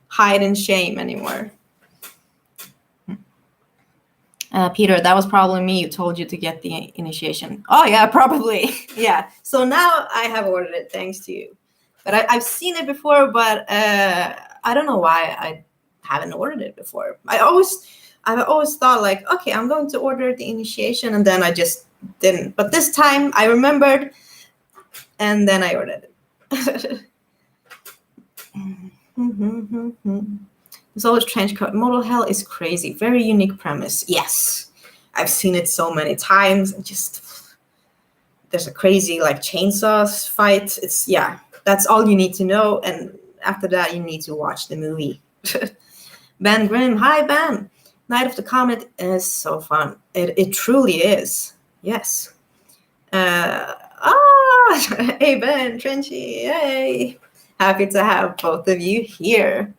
hide in shame anymore. Peter, that was probably me who told you to get the initiation. Oh, yeah, probably. Yeah. So now I have ordered it thanks to you. But I've seen it before, but I don't know why I haven't ordered it before. I've always thought like, okay, I'm going to order the initiation, and then I just didn't. But this time I remembered, and then I ordered it. There's always trench coat. Model Hell is crazy. Very unique premise. Yes. I've seen it so many times. There's a crazy like chainsaws fight. That's all you need to know. And after that, you need to watch the movie. Ben Grimm. Hi, Ben. Night of the Comet is so fun. It truly is. Yes. Hey, Ben, Trenchy. Hey. Happy to have both of you here.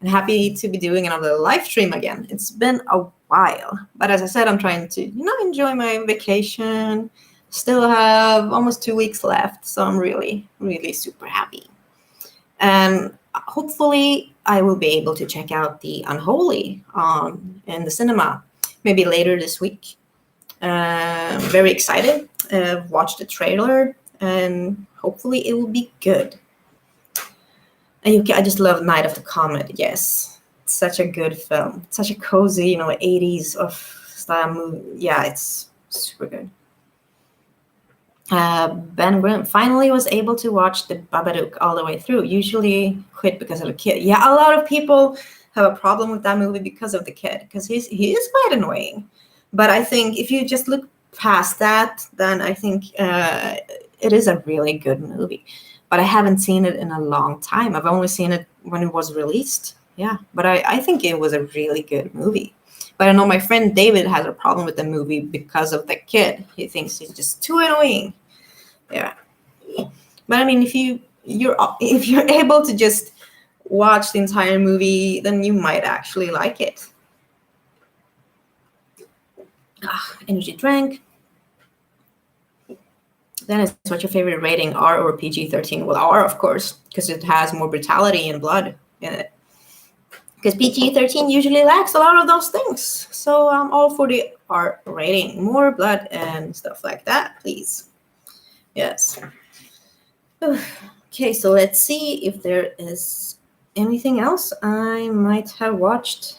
And happy to be doing another live stream again. It's been a while. But as I said, I'm trying to, enjoy my vacation. Still have almost 2 weeks left. So I'm really, really super happy. And hopefully I will be able to check out The Unholy in the cinema maybe later this week. Very excited. Watched the trailer and hopefully it will be good. And I just love Night of the Comet. Yes, it's such a good film. It's such a cozy, 80s of style movie. Yeah, it's super good. Ben Grimm finally was able to watch The Babadook all the way through. Usually quit because of a kid. Yeah, a lot of people have a problem with that movie because of the kid, because he is quite annoying. But I think if you just look past that, then I think it is a really good movie. But I haven't seen it in a long time. I've only seen it when it was released. Yeah, but I think it was a really good movie. But I know my friend David has a problem with the movie because of the kid. He thinks he's just too annoying. Yeah. But I mean, if you're able to just watch the entire movie, then you might actually like it. Energy drink. Dennis, what's your favorite rating, R or PG-13? Well, R, of course, because it has more brutality and blood in it. Because PG-13 usually lacks a lot of those things. So I'm all for the R rating. More blood and stuff like that, please. Yes. Okay, so let's see if there is anything else I might have watched.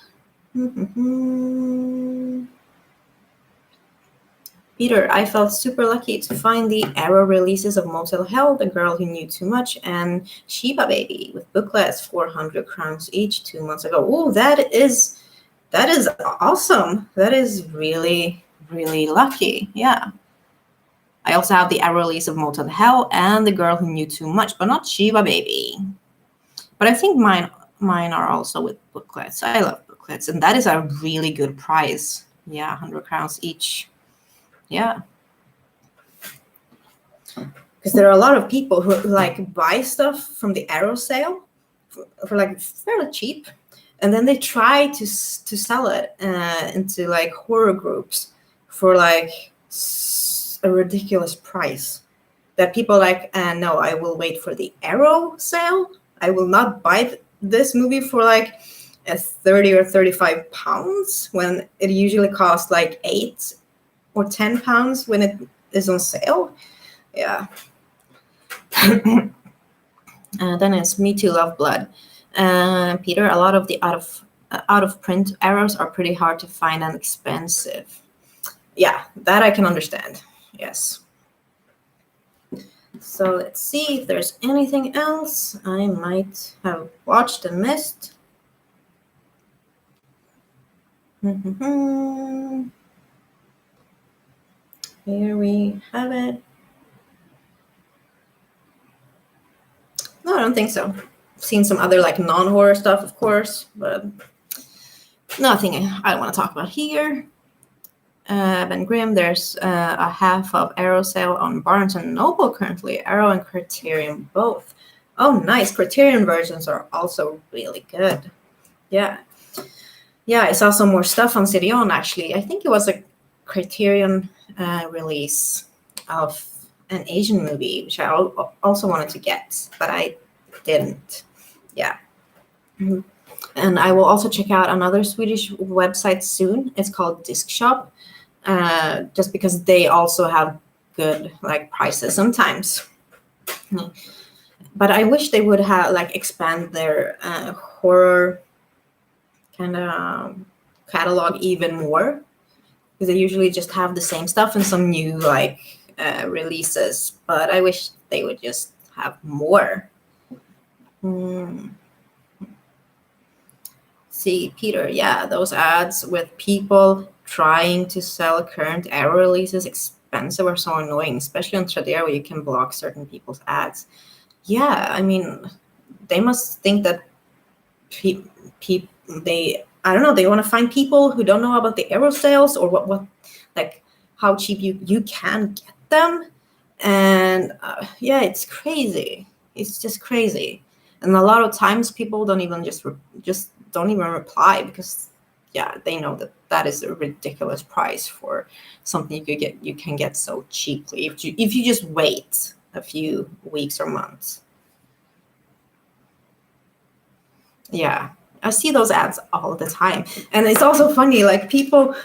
Peter, I felt super lucky to find the Arrow releases of Motel Hell, The Girl Who Knew Too Much, and Shiba Baby with booklets, 400 crowns each 2 months ago. Oh, that is awesome. That is really, really lucky. Yeah. I also have the Arrow release of Motel Hell and The Girl Who Knew Too Much, but not Shiba Baby. But I think mine are also with booklets. I love booklets, and that is a really good price. Yeah, 100 crowns each. Yeah. Because there are a lot of people who like buy stuff from the Arrow sale for like fairly cheap, and then they try to sell it into like horror groups for like a ridiculous price. That people like, no, I will wait for the Arrow sale. I will not buy this movie for like 30 or 35 pounds when it usually costs like 8 or 10 pounds when it is on sale. Yeah. Then it's Me Too, Love Blood. Peter, a lot of the out of print Arrows are pretty hard to find and expensive. Yeah, that I can understand. Yes. So let's see if there's anything else I might have watched and missed. Here we have it. No, I don't think so. I've seen some other like non-horror stuff, of course, but nothing I don't want to talk about here. Ben Grimm, there's a half of Arrow sale on Barnes & Noble currently. Arrow and Criterion both. Oh, nice. Criterion versions are also really good. Yeah. Yeah, I saw some more stuff on Cdon, actually. I think it was a Criterion release of an Asian movie, which I also wanted to get, but I didn't. Yeah. And I will also check out another Swedish website soon. It's called Disc Shop, just because they also have good like prices sometimes. But I wish they would have like expand their horror kind of catalog even more, because they usually just have the same stuff and some new like releases. But I wish they would just have more. See, Peter, yeah, those ads with people trying to sell current era releases expensive are so annoying, especially on Tradera where you can block certain people's ads. Yeah, I mean, they must think that they, I don't know, they want to find people who don't know about the Aero sales or what like how cheap you can get them. And yeah, it's crazy. It's just crazy. And a lot of times people don't even just don't even reply, because yeah, they know that that is a ridiculous price for something you can get so cheaply if you just wait a few weeks or months. Yeah, I see those ads all the time. And it's also funny, like people,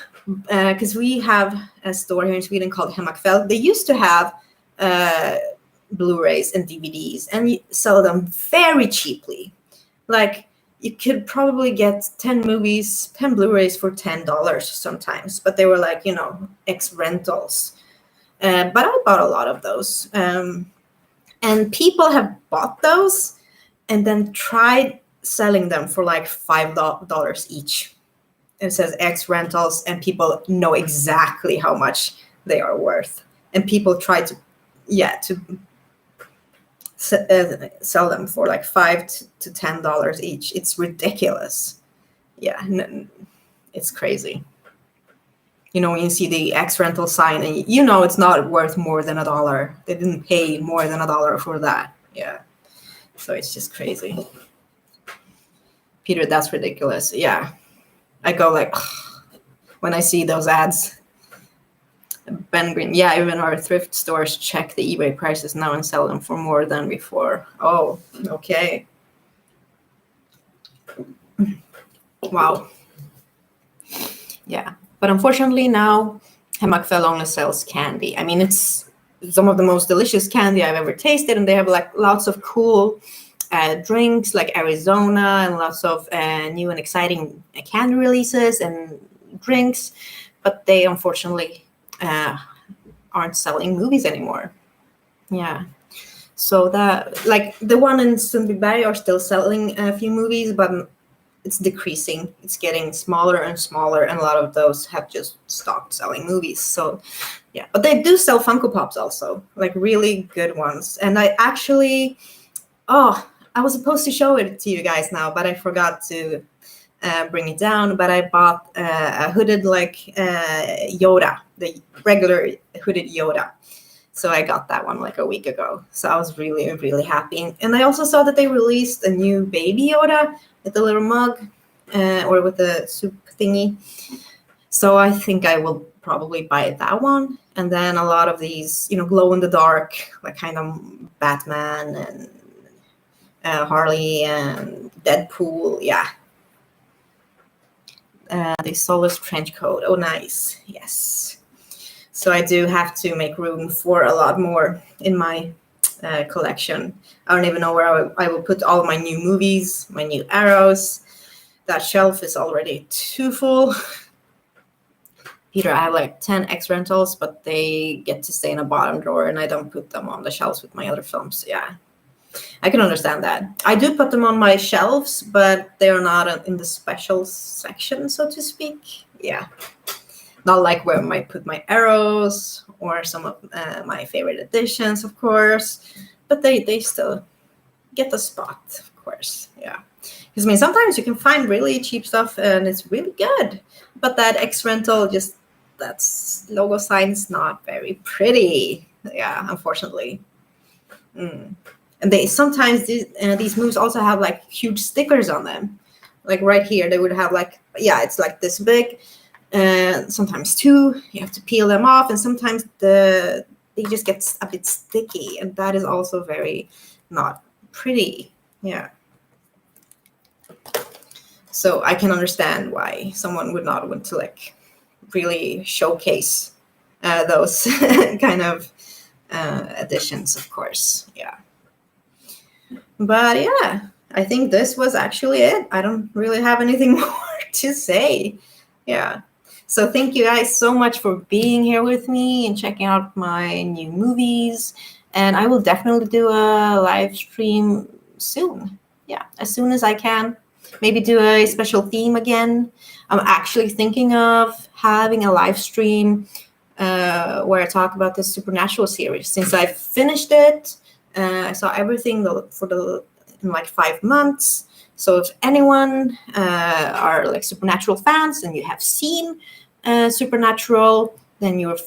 because we have a store here in Sweden called Hemmakväll. They used to have Blu-rays and DVDs and sell them very cheaply. Like you could probably get 10 movies, 10 Blu-rays for $10 sometimes, but they were like, X rentals. But I bought a lot of those. And people have bought those and then tried selling them for like $5 each. It says X rentals, and people know exactly how much they are worth. And people try to sell them for like $5 to $10 each. It's ridiculous. Yeah, it's crazy. When you see the X rental sign, and it's not worth more than $1. They didn't pay more than $1 for that. Yeah, so it's just crazy. Peter, that's ridiculous. Yeah, I go like, ugh, when I see those ads. Ben Green, yeah, even our thrift stores check the eBay prices now and sell them for more than before. Oh, okay. Wow. Yeah, but unfortunately now Hemmakväll only sells candy. I mean, it's some of the most delicious candy I've ever tasted, and they have like lots of cool drinks like Arizona and lots of new and exciting candy releases and drinks, but they unfortunately aren't selling movies anymore. Yeah. So that, like, the one in Sundbyberg are still selling a few movies, but it's decreasing. It's getting smaller and smaller, and a lot of those have just stopped selling movies. So yeah, but they do sell Funko Pops also, like really good ones. And I actually, I was supposed to show it to you guys now, but I forgot to bring it down. But I bought a hooded Yoda, the regular hooded Yoda. So I got that one like a week ago. So I was really, really happy. And I also saw that they released a new baby Yoda with the little mug or with the soup thingy. So I think I will probably buy that one. And then a lot of these, glow in the dark, like kind of Batman and Harley and Deadpool. Yeah. The Solace trench coat. Oh, nice. Yes. So I do have to make room for a lot more in my collection. I don't even know where I will put all my new movies, my new arrows. That shelf is already too full. Peter, I have like 10 X rentals, but they get to stay in a bottom drawer, and I don't put them on the shelves with my other films. Yeah, I can understand that. I do put them on my shelves, but they're not in the special section, so to speak. Yeah. Not like where I might put my arrows or some of my favorite editions, of course, but they still get a spot, of course. Yeah, because I mean, sometimes you can find really cheap stuff and it's really good, but that X rental, just that's logo sign's not very pretty. Yeah, unfortunately. And they sometimes these moves also have like huge stickers on them. Like right here, they would have like, yeah, it's like this big. Sometimes two, you have to peel them off, and sometimes they just get a bit sticky, and that is also very not pretty. Yeah. So I can understand why someone would not want to like really showcase those kind of additions, of course. Yeah. But yeah, I think this was actually it. I don't really have anything more to say. Yeah. So thank you guys so much for being here with me and checking out my new movies. And I will definitely do a live stream soon. Yeah, as soon as I can. Maybe do a special theme again. I'm actually thinking of having a live stream where I talk about the Supernatural series. Since I finished it, I saw everything in like 5 months. So if anyone are like Supernatural fans and you have seen Supernatural, then you're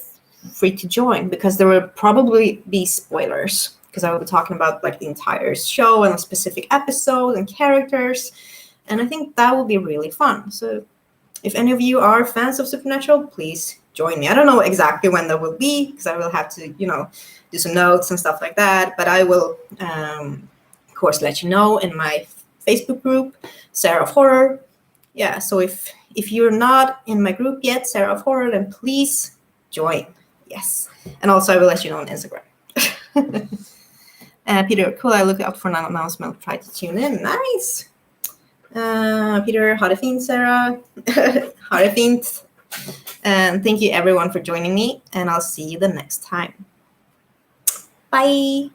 free to join, because there will probably be spoilers, because I will be talking about like the entire show and a specific episode and characters, and I think that will be really fun. So if any of you are fans of Supernatural, please join me. I don't know exactly when that will be, because I will have to, do some notes and stuff like that. But I will, of course, let you know in my Facebook group, Sarah of Horror. Yeah, so if you're not in my group yet, Sarah of Horror, then please join. Yes. And also I will let you know on Instagram. Peter, cool. I look out for an announcement. Try to tune in. Nice. Peter, ha det fint, Sarah. Ha det fint. And thank you everyone for joining me, and I'll see you the next time. Bye.